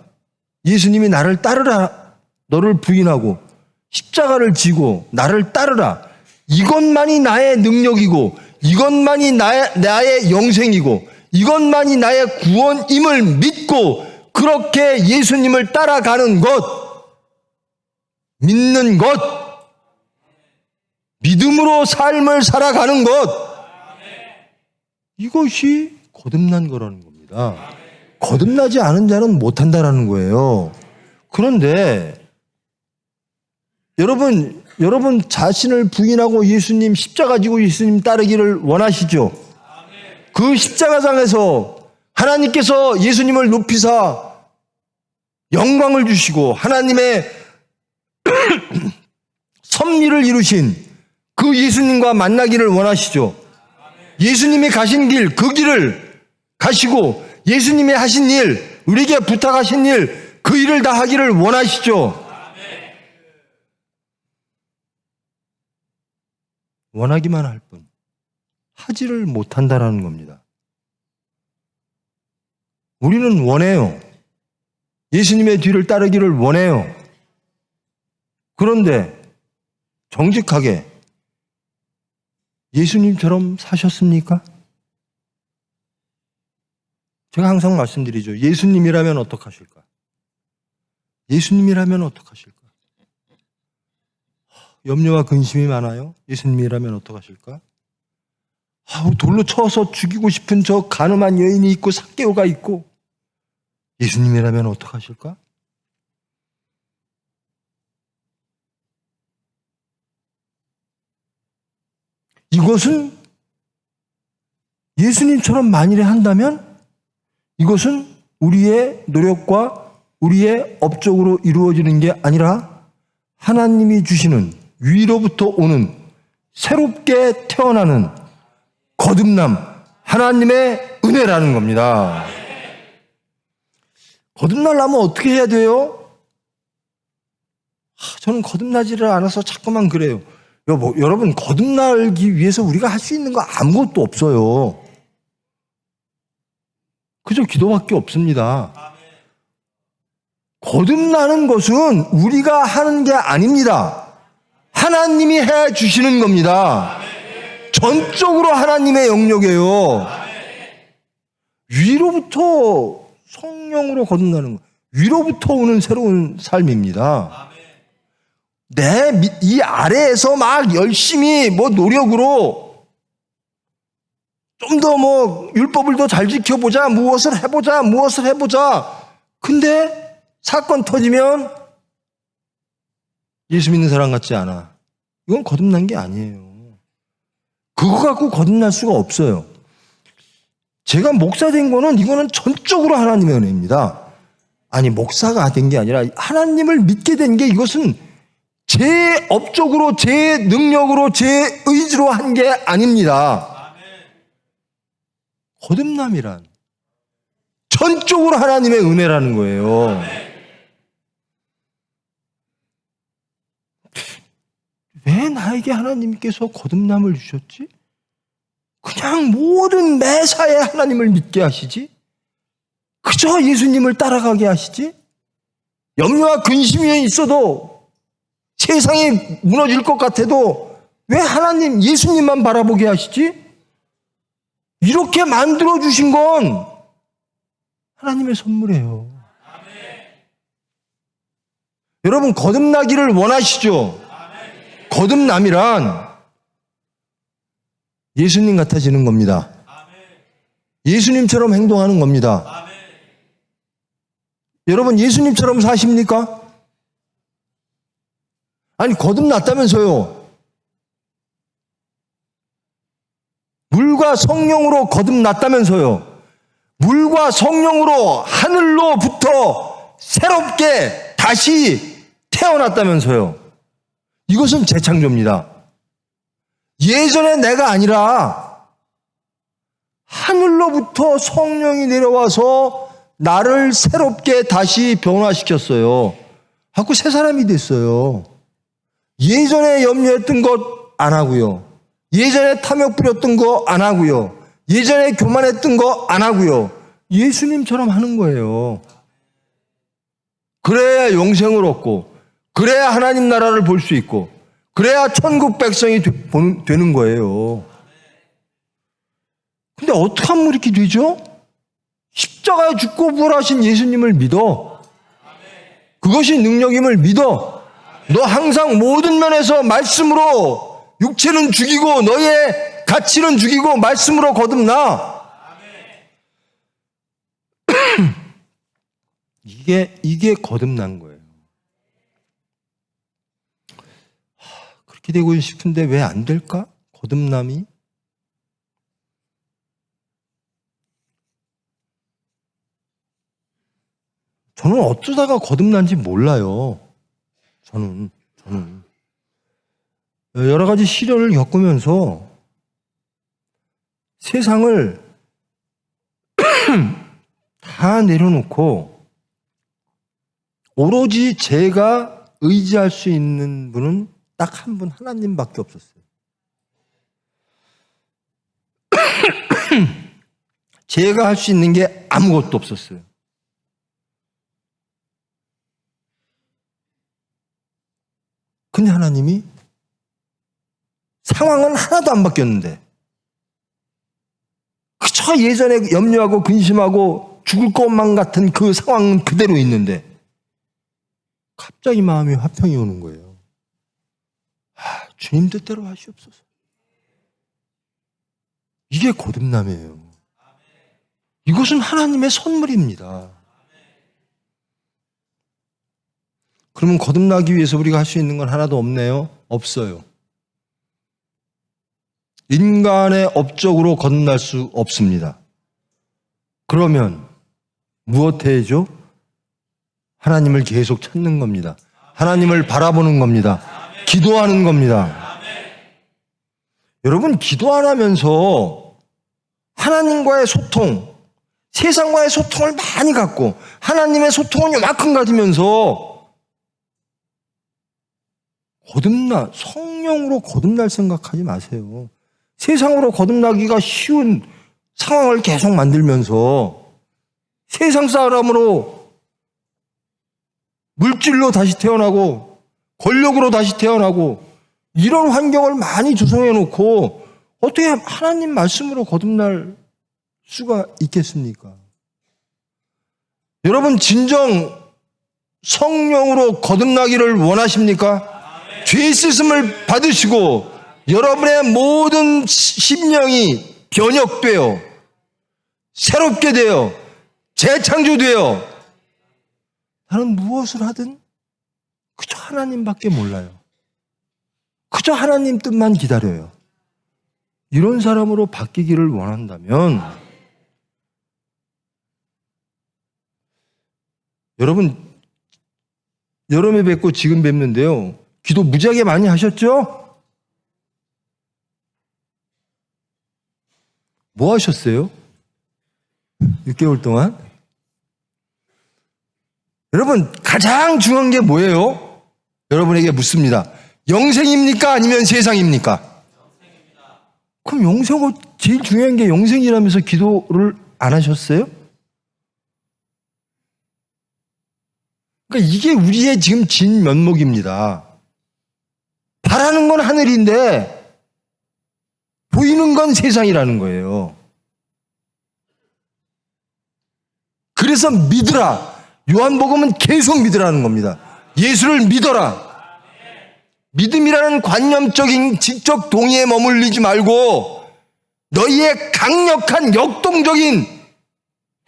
예수님이 나를 따르라, 너를 부인하고 십자가를 지고 나를 따르라, 이것만이 나의 능력이고 이것만이 나의 영생이고 이것만이 나의 구원임을 믿고 그렇게 예수님을 따라가는 것, 믿는 것, 믿음으로 삶을 살아가는 것, 이것이 거듭난 거라는 겁니다. 거듭나지 않은 자는 못한다라는 거예요. 그런데 여러분 자신을 부인하고 예수님 십자가 지고 예수님 따르기를 원하시죠? 그 십자가상에서 하나님께서 예수님을 높이사 영광을 주시고 하나님의 섭리를 이루신 그 예수님과 만나기를 원하시죠? 예수님이 가신 길, 그 길을 가시고 예수님이 하신 일, 우리에게 부탁하신 일, 그 일을 다 하기를 원하시죠? 원하기만 할 뿐 하지를 못한다라는 겁니다. 우리는 원해요. 예수님의 뒤를 따르기를 원해요. 그런데 정직하게 예수님처럼 사셨습니까? 제가 항상 말씀드리죠. 예수님이라면 어떡하실까? 예수님이라면 어떡하실까? 염려와 근심이 많아요. 예수님이라면 어떡하실까? 돌로 쳐서 죽이고 싶은 저 가늠한 여인이 있고 삭개오가 있고 예수님이라면 어떡하실까? 이것은 예수님처럼 만일에 한다면 이것은 우리의 노력과 우리의 업적으로 이루어지는 게 아니라 하나님이 주시는 위로부터 오는 새롭게 태어나는 거듭남, 하나님의 은혜라는 겁니다. 거듭나려면 어떻게 해야 돼요? 저는 거듭나지를 않아서 자꾸만 그래요. 여러분, 거듭나기 위해서 우리가 할 수 있는 거 아무것도 없어요. 그저 기도밖에 없습니다. 거듭나는 것은 우리가 하는 게 아닙니다. 하나님이 해 주시는 겁니다. 전적으로 하나님의 영역이에요. 위로부터 성령으로 거듭나는 거, 위로부터 오는 새로운 삶입니다. 이 아래에서 막 열심히 노력으로 좀 더 율법을 더 잘 지켜보자, 무엇을 해보자. 근데 사건 터지면 예수 믿는 사람 같지 않아. 이건 거듭난 게 아니에요. 그거 갖고 거듭날 수가 없어요. 제가 목사 된 거는 이거는 전적으로 하나님의 은혜입니다. 아니, 목사가 된 게 아니라 하나님을 믿게 된 게 이것은 제 업적으로, 제 능력으로, 제 의지로 한 게 아닙니다. 거듭남이란 전적으로 하나님의 은혜라는 거예요. 왜 나에게 하나님께서 거듭남을 주셨지? 그냥 모든 매사에 하나님을 믿게 하시지? 그저 예수님을 따라가게 하시지? 염려와 근심이 있어도 세상이 무너질 것 같아도 왜 하나님, 예수님만 바라보게 하시지? 이렇게 만들어주신 건 하나님의 선물이에요. 여러분, 거듭나기를 원하시죠? 거듭남이란 예수님 같아지는 겁니다. 예수님처럼 행동하는 겁니다. 여러분, 예수님처럼 사십니까? 아니, 거듭났다면서요. 물과 성령으로 거듭났다면서요. 물과 성령으로 하늘로부터 새롭게 다시 태어났다면서요. 이것은 재창조입니다. 예전에 내가 아니라 하늘로부터 성령이 내려와서 나를 새롭게 다시 변화시켰어요. 자꾸 새 사람이 됐어요. 예전에 염려했던 것 안 하고요. 예전에 탐욕 부렸던 거 안 하고요. 예전에 교만했던 거 안 하고요. 예수님처럼 하는 거예요. 그래야 영생을 얻고, 그래야 하나님 나라를 볼 수 있고, 그래야 천국 백성이 되는 거예요. 근데 어떻게 하면 이렇게 되죠? 십자가에 죽고 부활하신 예수님을 믿어. 그것이 능력임을 믿어. 너 항상 모든 면에서 말씀으로 육체는 죽이고 너의 가치는 죽이고 말씀으로 거듭나. 이게 거듭난 거예요. 그렇게 되고 싶은데 왜 안 될까? 거듭남이? 저는 어쩌다가 거듭난지 몰라요. 저는 여러 가지 시련을 겪으면서 세상을 다 내려놓고 오로지 제가 의지할 수 있는 분은 딱 한 분, 하나님밖에 없었어요. 제가 할 수 있는 게 아무것도 없었어요. 근데 하나님이 상황은 하나도 안 바뀌었는데 그저 예전에 염려하고 근심하고 죽을 것만 같은 그 상황은 그대로 있는데 갑자기 마음이 화평이 오는 거예요. 주님 뜻대로 하시옵소서. 이게 거듭남이에요. 이것은 하나님의 선물입니다. 그러면 거듭나기 위해서 우리가 할 수 있는 건 하나도 없네요? 없어요. 인간의 업적으로 거듭날 수 없습니다. 그러면 무엇 해야죠? 하나님을 계속 찾는 겁니다. 하나님을 바라보는 겁니다. 기도하는 겁니다. 여러분, 기도 안 하면서 하나님과의 소통, 세상과의 소통을 많이 갖고 하나님의 소통은 요만큼 가지면서 성령으로 거듭날 생각하지 마세요. 세상으로 거듭나기가 쉬운 상황을 계속 만들면서 세상 사람으로 물질로 다시 태어나고 권력으로 다시 태어나고 이런 환경을 많이 조성해 놓고 어떻게 하나님 말씀으로 거듭날 수가 있겠습니까? 여러분, 진정 성령으로 거듭나기를 원하십니까? 죄 씻음을 받으시고 여러분의 모든 심령이 변혁되어 새롭게 되어 재창조되어 나는 무엇을 하든 그저 하나님밖에 몰라요. 그저 하나님 뜻만 기다려요. 이런 사람으로 바뀌기를 원한다면 여러분, 여름에 뵙고 지금 뵙는데요. 기도 무지하게 많이 하셨죠? 뭐 하셨어요? 6개월 동안? 여러분, 가장 중요한 게 뭐예요? 여러분에게 묻습니다. 영생입니까? 아니면 세상입니까? 영생입니다. 그럼 영생은 제일 중요한 게 영생이라면서 기도를 안 하셨어요? 그러니까 이게 우리의 지금 진면목입니다. 바라는 건 하늘인데 보이는 건 세상이라는 거예요. 그래서 믿으라. 요한복음은 계속 믿으라는 겁니다. 예수를 믿어라. 믿음이라는 관념적인 지적 동의에 머물리지 말고 너희의 강력한 역동적인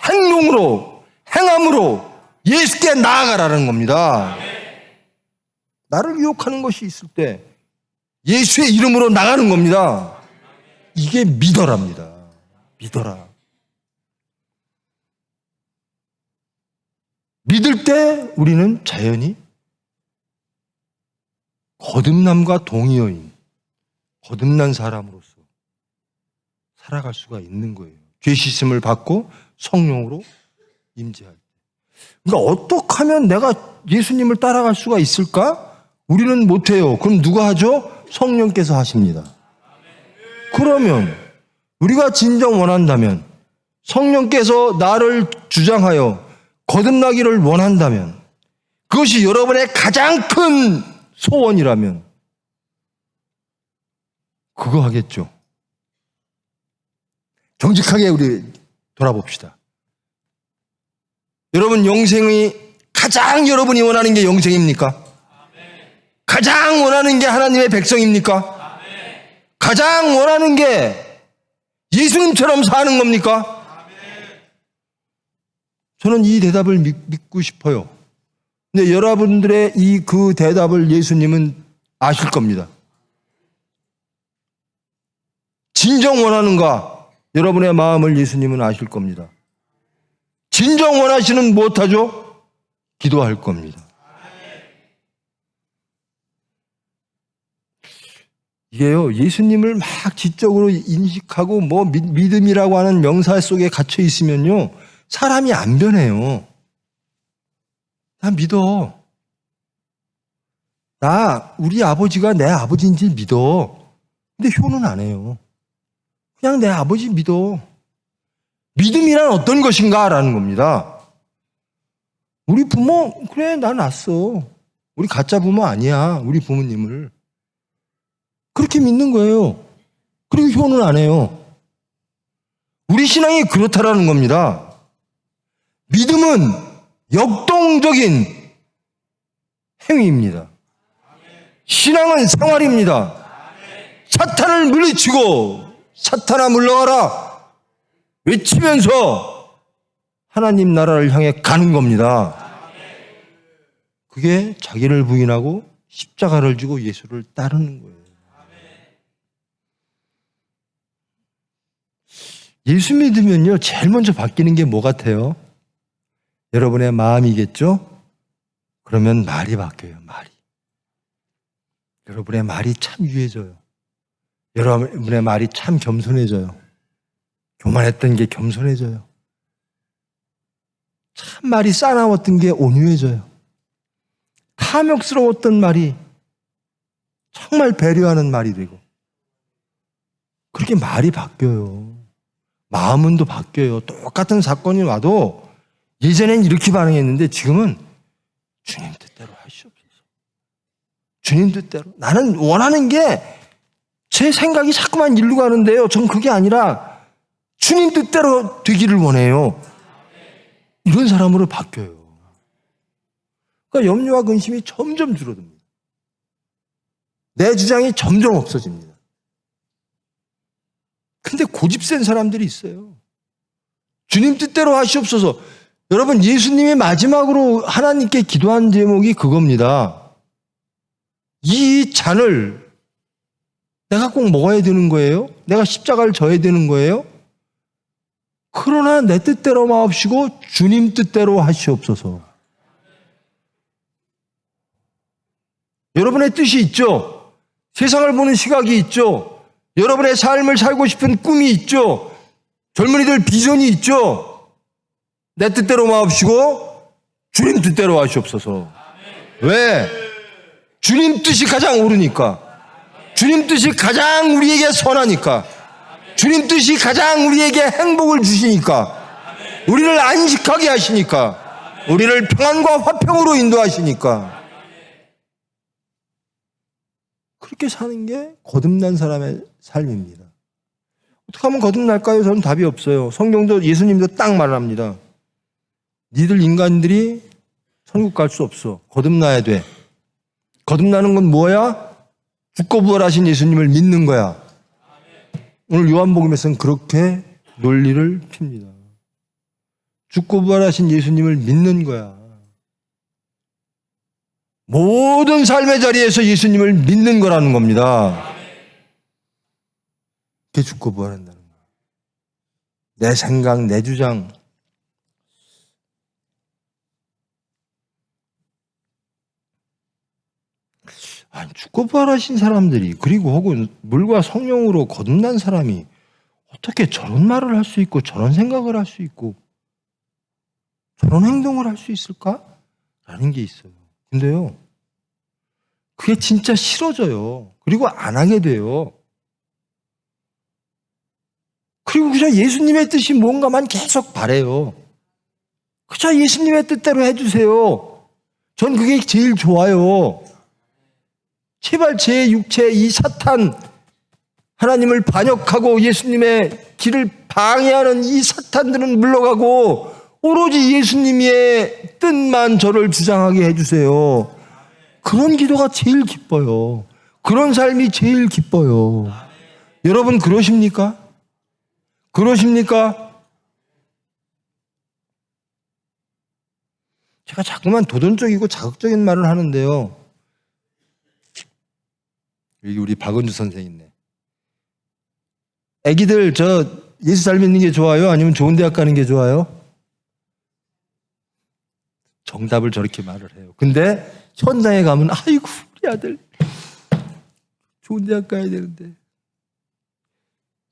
행동으로, 행함으로 예수께 나아가라는 겁니다. 나를 유혹하는 것이 있을 때 예수의 이름으로 나가는 겁니다. 이게 믿어랍니다. 믿어라. 믿을 때 우리는 자연히 거듭남과 동의어인 거듭난 사람으로서 살아갈 수가 있는 거예요. 죄 씻음을 받고 성령으로 임재할 때. 그러니까 어떻게 하면 내가 예수님을 따라갈 수가 있을까? 우리는 못해요. 그럼 누가 하죠? 성령께서 하십니다. 그러면 우리가 진정 원한다면 성령께서 나를 주장하여 거듭나기를 원한다면 그것이 여러분의 가장 큰 소원이라면 그거 하겠죠. 정직하게 우리 돌아봅시다. 여러분, 영생이 가장 여러분이 원하는 게 영생입니까? 가장 원하는 게 하나님의 백성입니까? 가장 원하는 게 예수님처럼 사는 겁니까? 저는 이 대답을 믿고 싶어요. 근데 여러분들의 그 대답을 예수님은 아실 겁니다. 진정 원하는가? 여러분의 마음을 예수님은 아실 겁니다. 진정 원하시는 무엇하죠? 기도할 겁니다. 이게요, 예수님을 막 지적으로 인식하고 믿음이라고 하는 명사 속에 갇혀 있으면요, 사람이 안 변해요. 나 믿어. 우리 아버지가 내 아버지인지 믿어. 근데 효는 안 해요. 그냥 내 아버지 믿어. 믿음이란 어떤 것인가? 라는 겁니다. 우리 부모, 그래, 난 알았어. 우리 가짜 부모 아니야. 우리 부모님을. 그렇게 믿는 거예요. 그리고 효는 안 해요. 우리 신앙이 그렇다라는 겁니다. 믿음은 역동적인 행위입니다. 신앙은 생활입니다. 사탄을 물리치고 사탄아 물러가라 외치면서 하나님 나라를 향해 가는 겁니다. 그게 자기를 부인하고 십자가를 지고 예수를 따르는 거예요. 예수 믿으면요, 제일 먼저 바뀌는 게 뭐 같아요? 여러분의 마음이겠죠? 그러면 말이 바뀌어요, 말이. 여러분의 말이 참 유해져요. 여러분의 말이 참 겸손해져요. 교만했던 게 겸손해져요. 참 말이 싸나웠던 게 온유해져요. 탐욕스러웠던 말이 정말 배려하는 말이 되고, 그렇게 말이 바뀌어요. 마음은 또 바뀌어요. 똑같은 사건이 와도 예전엔 이렇게 반응했는데 지금은 주님 뜻대로 하시옵소서. 주님 뜻대로. 나는 원하는 게 제 생각이 자꾸만 일로 가는데요. 전 그게 아니라 주님 뜻대로 되기를 원해요. 이런 사람으로 바뀌어요. 그러니까 염려와 근심이 점점 줄어듭니다. 내 주장이 점점 없어집니다. 근데 고집센 사람들이 있어요. 주님 뜻대로 하시옵소서. 여러분, 예수님이 마지막으로 하나님께 기도한 제목이 그겁니다. 이 잔을 내가 꼭 먹어야 되는 거예요? 내가 십자가를 져야 되는 거예요? 그러나 내 뜻대로 마옵시고 주님 뜻대로 하시옵소서. 여러분의 뜻이 있죠? 세상을 보는 시각이 있죠? 여러분의 삶을 살고 싶은 꿈이 있죠? 젊은이들 비전이 있죠? 내 뜻대로 마옵시고 주님 뜻대로 하시옵소서. 왜? 주님 뜻이 가장 옳으니까. 주님 뜻이 가장 우리에게 선하니까. 주님 뜻이 가장 우리에게 행복을 주시니까. 우리를 안식하게 하시니까. 우리를 평안과 화평으로 인도하시니까. 그렇게 사는 게 거듭난 사람의 삶입니다. 어떻게 하면 거듭날까요? 저는 답이 없어요. 성경도 예수님도 딱 말합니다. 니들 인간들이 천국 갈 수 없어. 거듭나야 돼. 거듭나는 건 뭐야? 죽고 부활하신 예수님을 믿는 거야. 오늘 요한복음에서는 그렇게 논리를 핍니다. 죽고 부활하신 예수님을 믿는 거야. 모든 삶의 자리에서 예수님을 믿는 거라는 겁니다. 그게 죽고 부활한다는 거야. 내 생각, 내 주장. 아니, 죽고 부활하신 사람들이, 그리고 혹은 물과 성령으로 거듭난 사람이 어떻게 저런 말을 할 수 있고 저런 생각을 할 수 있고 저런 행동을 할 수 있을까? 라는 게 있어요. 근데요, 그게 진짜 싫어져요. 그리고 안 하게 돼요. 그리고 그저 예수님의 뜻이 뭔가만 계속 바래요. 그저 예수님의 뜻대로 해주세요. 전 그게 제일 좋아요. 제발 제 육체, 이 사탄, 하나님을 반역하고 예수님의 길을 방해하는 이 사탄들은 물러가고 오로지 예수님의 뜻만 저를 주장하게 해주세요. 그런 기도가 제일 기뻐요. 그런 삶이 제일 기뻐요. 여러분 그러십니까? 그러십니까? 제가 자꾸만 도전적이고 자극적인 말을 하는데요. 여기 우리 박은주 선생 있네. 애기들 예수 잘 믿는 게 좋아요? 아니면 좋은 대학 가는 게 좋아요? 정답을 저렇게 말을 해요. 근데 현장에 가면 아이고 우리 아들 좋은 대학 가야 되는데.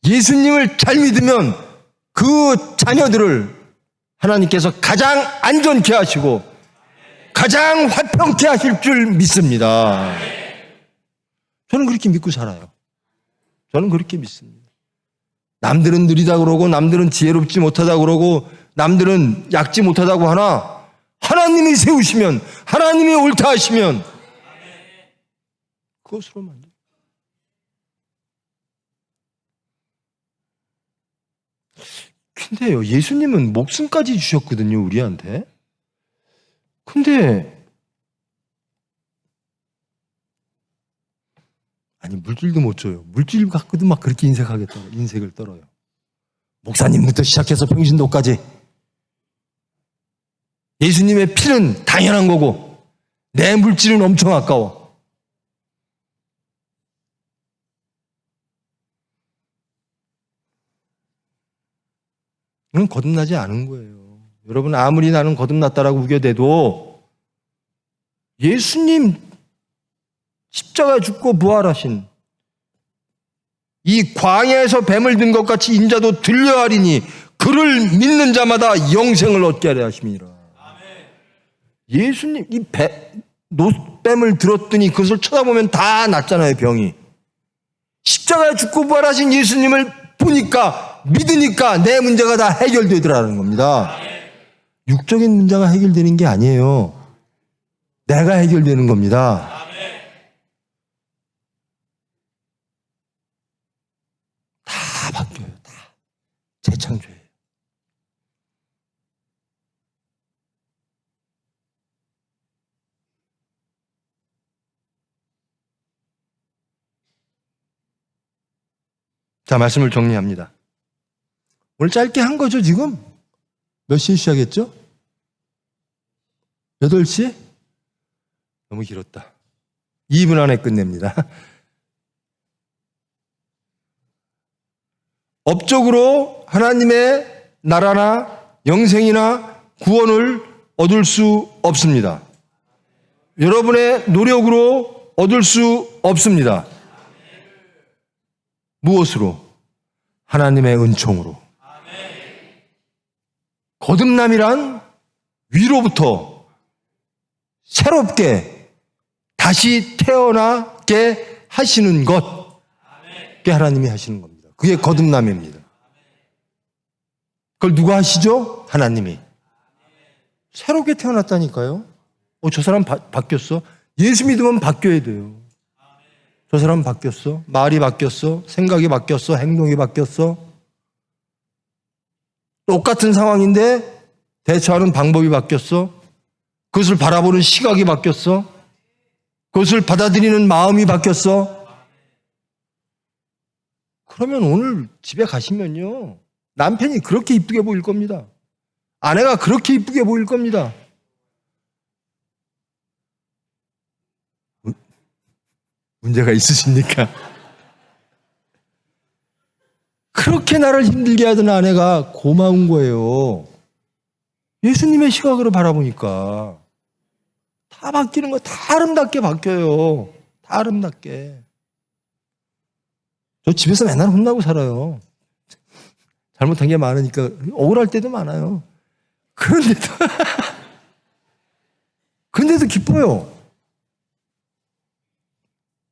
예수님을 잘 믿으면 그 자녀들을 하나님께서 가장 안전케 하시고 가장 화평케 하실 줄 믿습니다. 저는 그렇게 믿고 살아요. 저는 그렇게 믿습니다. 남들은 느리다 그러고 남들은 지혜롭지 못하다 그러고 남들은 얕지 못하다고 하나 하나님이 세우시면 하나님이 옳다 하시면 그것으로만 돼요. 근데요, 예수님은 목숨까지 주셨거든요, 우리한테. 근데 아니 물질도 못 줘요. 물질 갖고도 막 그렇게 인색을 떨어요. 목사님부터 시작해서 평신도까지 예수님의 피는 당연한 거고 내 물질은 엄청 아까워. 이건 거듭나지 않은 거예요. 여러분 아무리 나는 거듭났다라고 우겨대도 예수님 십자가에 죽고 부활하신 이 광야에서 뱀을 든 것 같이 인자도 들려하리니 그를 믿는 자마다 영생을 얻게 하려 하심이라. 예수님 이 노뱀을 들었더니 그것을 쳐다보면 다 낫잖아요. 병이. 십자가에 죽고 부활하신 예수님을 보니까 믿으니까 내 문제가 다 해결되더라는 겁니다. 육적인 문제가 해결되는 게 아니에요. 내가 해결되는 겁니다. 다 바뀌어요. 다 재창조예요. 자, 말씀을 정리합니다. 오늘 짧게 한 거죠, 지금? 몇 시에 시작했죠? 8시? 너무 길었다. 2분 안에 끝냅니다. 업적으로 하나님의 나라나 영생이나 구원을 얻을 수 없습니다. 여러분의 노력으로 얻을 수 없습니다. 무엇으로? 하나님의 은총으로. 거듭남이란 위로부터 새롭게 다시 태어나게 하시는 것. 그게 하나님이 하시는 겁니다. 그게 거듭남입니다. 그걸 누가 하시죠? 하나님이. 새롭게 태어났다니까요. 저 사람 바뀌었어? 예수 믿으면 바뀌어야 돼요. 저 사람 바뀌었어? 말이 바뀌었어? 생각이 바뀌었어? 행동이 바뀌었어? 똑같은 상황인데 대처하는 방법이 바뀌었어? 그것을 바라보는 시각이 바뀌었어? 그것을 받아들이는 마음이 바뀌었어? 그러면 오늘 집에 가시면요, 남편이 그렇게 이쁘게 보일 겁니다. 아내가 그렇게 이쁘게 보일 겁니다. 문제가 있으십니까? 그렇게 나를 힘들게 하던 아내가 고마운 거예요. 예수님의 시각으로 바라보니까 다 바뀌는 거, 다 아름답게 바뀌어요. 다 아름답게. 저 집에서 맨날 혼나고 살아요. 잘못한 게 많으니까 억울할 때도 많아요. 그런데도 기뻐요.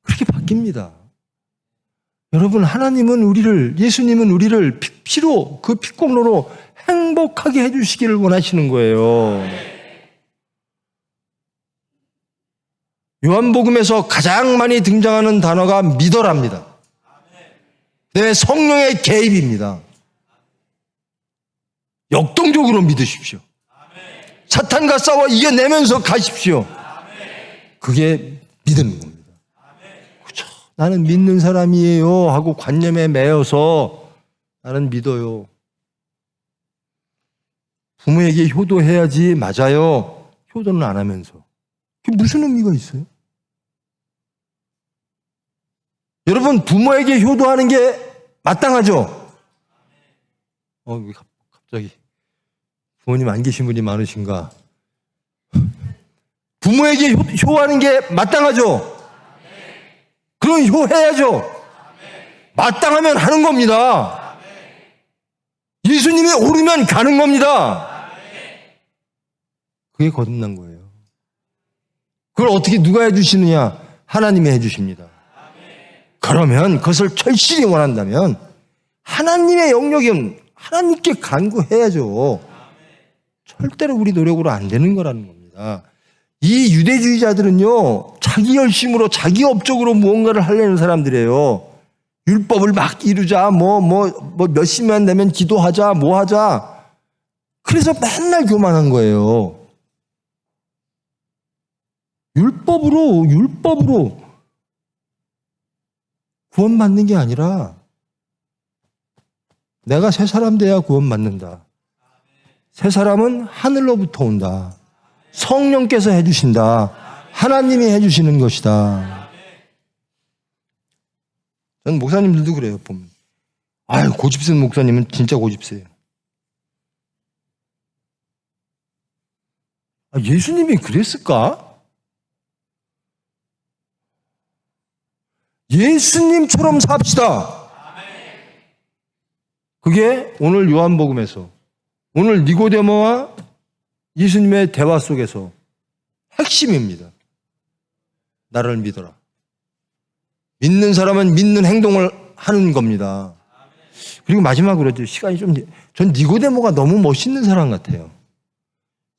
그렇게 바뀝니다. 여러분, 예수님은 우리를 피로, 그 피공로로 행복하게 해주시기를 원하시는 거예요. 요한복음에서 가장 많이 등장하는 단어가 믿어랍니다. 네, 성령의 개입입니다. 역동적으로 믿으십시오. 사탄과 싸워 이겨내면서 가십시오. 그게 믿는 겁니다. 그렇죠. 나는 믿는 사람이에요 하고 관념에 매여서 나는 믿어요. 부모에게 효도해야지. 맞아요. 효도는 안 하면서. 그게 무슨 의미가 있어요? 여러분, 부모에게 효도하는 게 마땅하죠? 왜 갑자기 부모님 안 계신 분이 많으신가? 부모에게 효하는 게 마땅하죠? 그럼 효해야죠? 마땅하면 하는 겁니다. 예수님이 오르면 가는 겁니다. 그게 거듭난 거예요. 그걸 어떻게 누가 해주시느냐? 하나님이 해주십니다. 그러면 그것을 절실히 원한다면 하나님의 영역은 하나님께 간구해야죠. 절대로 우리 노력으로 안 되는 거라는 겁니다. 이 유대주의자들은요, 자기 열심으로 자기 업적으로 무언가를 하려는 사람들이에요. 율법을 막 이루자, 몇십만 되면 기도하자, 뭐 하자. 그래서 맨날 교만한 거예요. 율법으로 구원받는 게 아니라 내가 새 사람 돼야 구원받는다. 새 사람은 하늘로부터 온다. 성령께서 해주신다. 하나님이 해주시는 것이다. 저는 목사님들도 그래요, 보면. 고집센 목사님은 진짜 고집세요. 예수님이 그랬을까? 예수님처럼 삽시다. 그게 오늘 요한복음에서, 오늘 니고데모와 예수님의 대화 속에서 핵심입니다. 나를 믿어라. 믿는 사람은 믿는 행동을 하는 겁니다. 그리고 마지막으로 시간이 전 니고데모가 너무 멋있는 사람 같아요.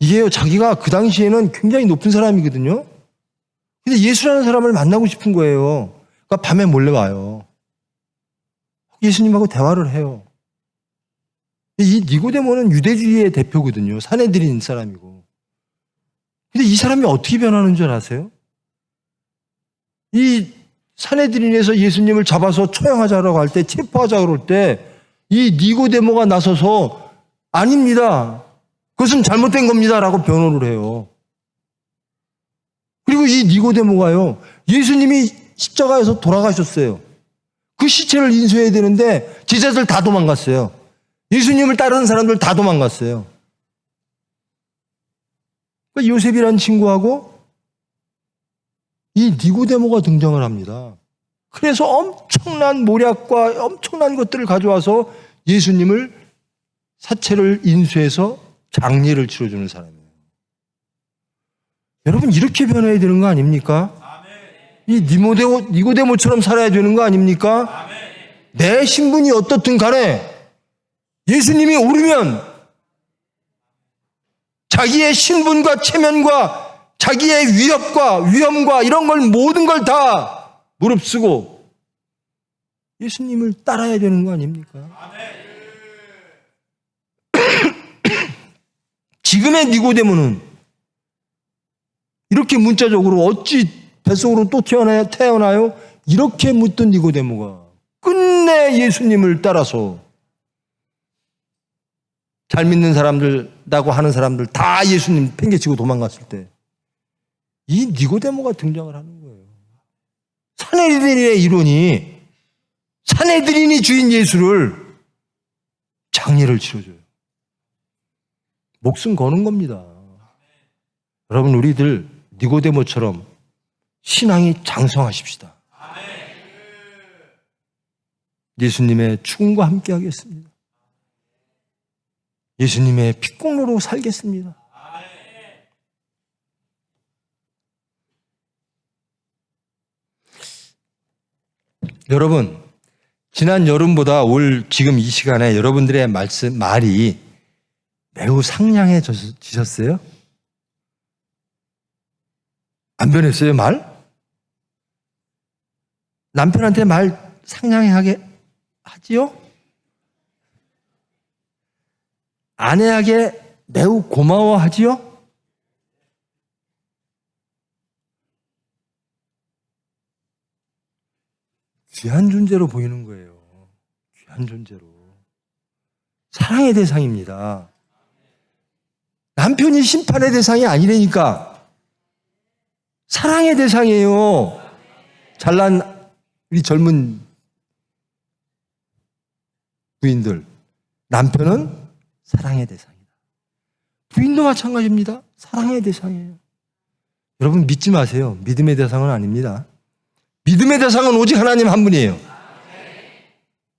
이게요, 자기가 그 당시에는 굉장히 높은 사람이거든요. 근데 예수라는 사람을 만나고 싶은 거예요. 그러니까 밤에 몰래 와요. 예수님하고 대화를 해요. 이 니고데모는 유대주의의 대표거든요. 산헤드린 사람이고. 근데 이 사람이 어떻게 변하는 줄 아세요? 이 산헤드린에서 예수님을 잡아서 처형하자라고 할 때, 체포하자고 그럴 때, 이 니고데모가 나서서 아닙니다. 그것은 잘못된 겁니다. 라고 변호를 해요. 그리고 이 니고데모가요, 예수님이 십자가에서 돌아가셨어요. 그 시체를 인수해야 되는데 제자들 다 도망갔어요. 예수님을 따르는 사람들 다 도망갔어요. 그러니까 요셉이라는 친구하고 이 니고데모가 등장을 합니다. 그래서 엄청난 모략과 엄청난 것들을 가져와서 예수님을 사체를 인수해서 장례를 치러주는 사람이에요. 여러분, 이렇게 변해야 되는 거 아닙니까? 이 니고데모처럼 살아야 되는 거 아닙니까? 내 신분이 어떻든 간에 예수님이 오르면 자기의 신분과 체면과 자기의 위험과 이런 걸 모든 걸 다 무릅쓰고 예수님을 따라야 되는 거 아닙니까? 지금의 니고데모는 이렇게 문자적으로 어찌 뱃속으로 또 태어나요? 이렇게 묻던 니고데모가 끝내 예수님을 따라서 잘 믿는 사람들이라고 하는 사람들 다 예수님 팽개치고 도망갔을 때 이 니고데모가 등장을 하는 거예요. 산헤드린의 이론이, 산헤드린이 주인 예수를 장례를 치러줘요. 목숨 거는 겁니다. 여러분, 우리들 니고데모처럼 신앙이 장성하십시다. 예수님의 죽음과 함께 하겠습니다. 예수님의 핏공로로 살겠습니다. 여러분, 지난 여름보다 올 지금 이 시간에 여러분들의 말이 매우 상냥해지셨어요? 안 변했어요, 말? 남편한테 말 상냥하게 하지요? 아내에게 매우 고마워하지요? 귀한 존재로 보이는 거예요. 귀한 존재로. 사랑의 대상입니다. 남편이 심판의 대상이 아니라니까. 사랑의 대상이에요. 잘난 우리 젊은 부인들, 남편은 사랑의 대상이다. 부인도 마찬가지입니다. 사랑의 대상이에요. 여러분 믿지 마세요. 믿음의 대상은 아닙니다. 믿음의 대상은 오직 하나님 한 분이에요.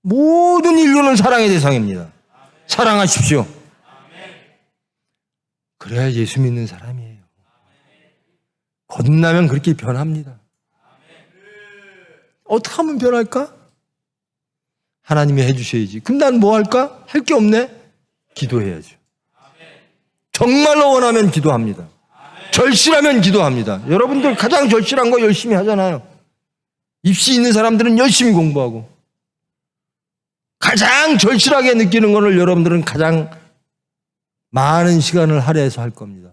모든 인류는 사랑의 대상입니다. 사랑하십시오. 그래야 예수 믿는 사람이에요. 거듭나면 그렇게 변합니다. 어떻게 하면 변할까? 하나님이 해주셔야지. 그럼 난 뭐 할까? 할 게 없네? 기도해야죠. 정말로 원하면 기도합니다. 절실하면 기도합니다. 여러분들 가장 절실한 거 열심히 하잖아요. 입시 있는 사람들은 열심히 공부하고, 가장 절실하게 느끼는 것을 여러분들은 가장 많은 시간을 할애해서 할 겁니다.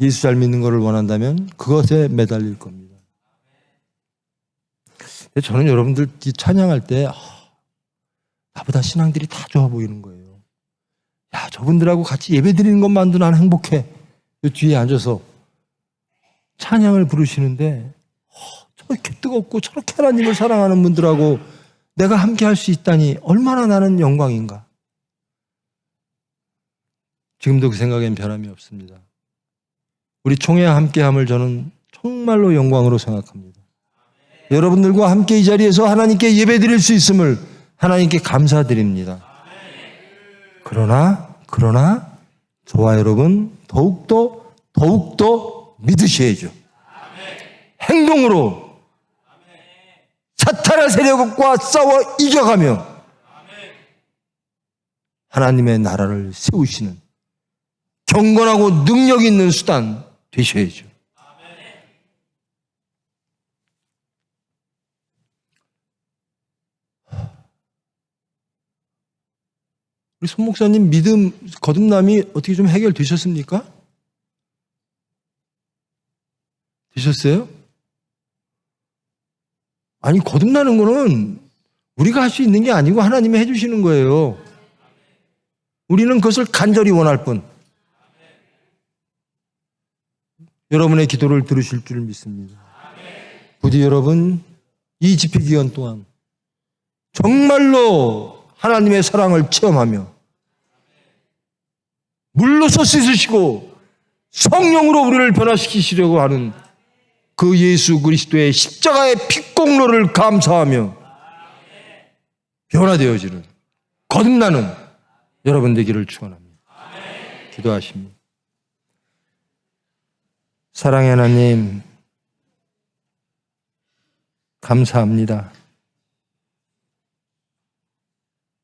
예수 잘 믿는 것을 원한다면 그것에 매달릴 겁니다. 저는 여러분들 찬양할 때 나보다 신앙들이 다 좋아 보이는 거예요. 야, 저분들하고 같이 예배 드리는 것만도 나는 행복해. 요 뒤에 앉아서 찬양을 부르시는데 저렇게 뜨겁고 저렇게 하나님을 사랑하는 분들하고 내가 함께 할 수 있다니 얼마나 나는 영광인가. 지금도 그 생각엔 변함이 없습니다. 우리 총회와 함께함을 저는 정말로 영광으로 생각합니다. 여러분들과 함께 이 자리에서 하나님께 예배드릴 수 있음을 하나님께 감사드립니다. 그러나 저와 여러분 더욱더 믿으셔야죠. 행동으로 사탄의 세력과 싸워 이겨가며 하나님의 나라를 세우시는 경건하고 능력 있는 수단 되셔야죠. 우리 손 목사님 믿음 거듭남이 어떻게 좀 해결되셨습니까? 되셨어요? 아니, 거듭나는 거는 우리가 할 수 있는 게 아니고 하나님이 해주시는 거예요. 우리는 그것을 간절히 원할 뿐. 여러분의 기도를 들으실 줄 믿습니다. 부디 여러분 이 집회 기간 동안 정말로 하나님의 사랑을 체험하며 물로서 씻으시고 성령으로 우리를 변화시키시려고 하는 그 예수 그리스도의 십자가의 피공로를 감사하며 변화되어지는 거듭나는 여러분 되기를 축원합니다. 기도하십니다. 사랑의 하나님, 감사합니다.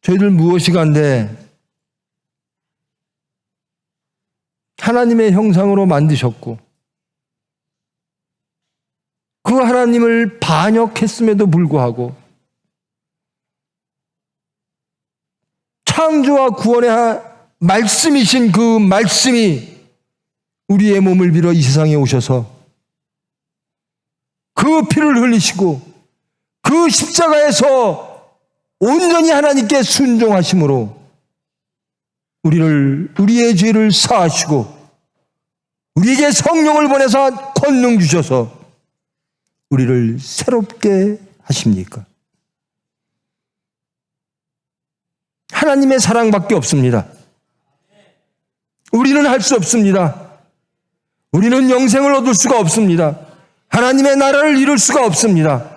저희들 무엇이 간데 하나님의 형상으로 만드셨고 그 하나님을 반역했음에도 불구하고 창조와 구원의 말씀이신 그 말씀이 우리의 몸을 빌어 이 세상에 오셔서 그 피를 흘리시고 그 십자가에서 온전히 하나님께 순종하심으로 우리의 죄를 사하시고 우리에게 성령을 보내서 권능 주셔서 우리를 새롭게 하십니까? 하나님의 사랑밖에 없습니다. 우리는 할 수 없습니다. 우리는 영생을 얻을 수가 없습니다. 하나님의 나라를 이룰 수가 없습니다.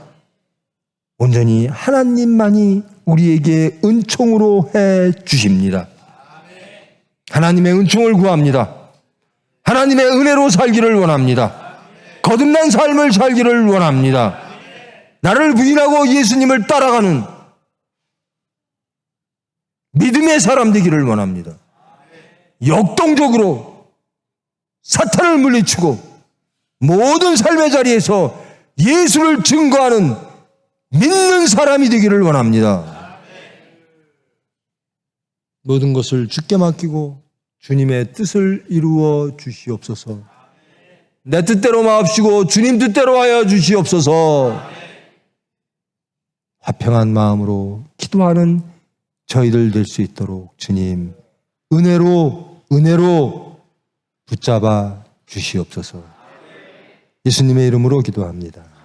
온전히 하나님만이 우리에게 은총으로 해 주십니다. 하나님의 은총을 구합니다. 하나님의 은혜로 살기를 원합니다. 거듭난 삶을 살기를 원합니다. 나를 부인하고 예수님을 따라가는 믿음의 사람 되기를 원합니다. 역동적으로 사탄을 물리치고 모든 삶의 자리에서 예수를 증거하는 믿는 사람이 되기를 원합니다. 모든 것을 주께 맡기고 주님의 뜻을 이루어 주시옵소서. 내 뜻대로 마옵시고 주님 뜻대로 하여 주시옵소서. 화평한 마음으로 기도하는 저희들 될 수 있도록 주님 은혜로 은혜로 붙잡아 주시옵소서. 예수님의 이름으로 기도합니다.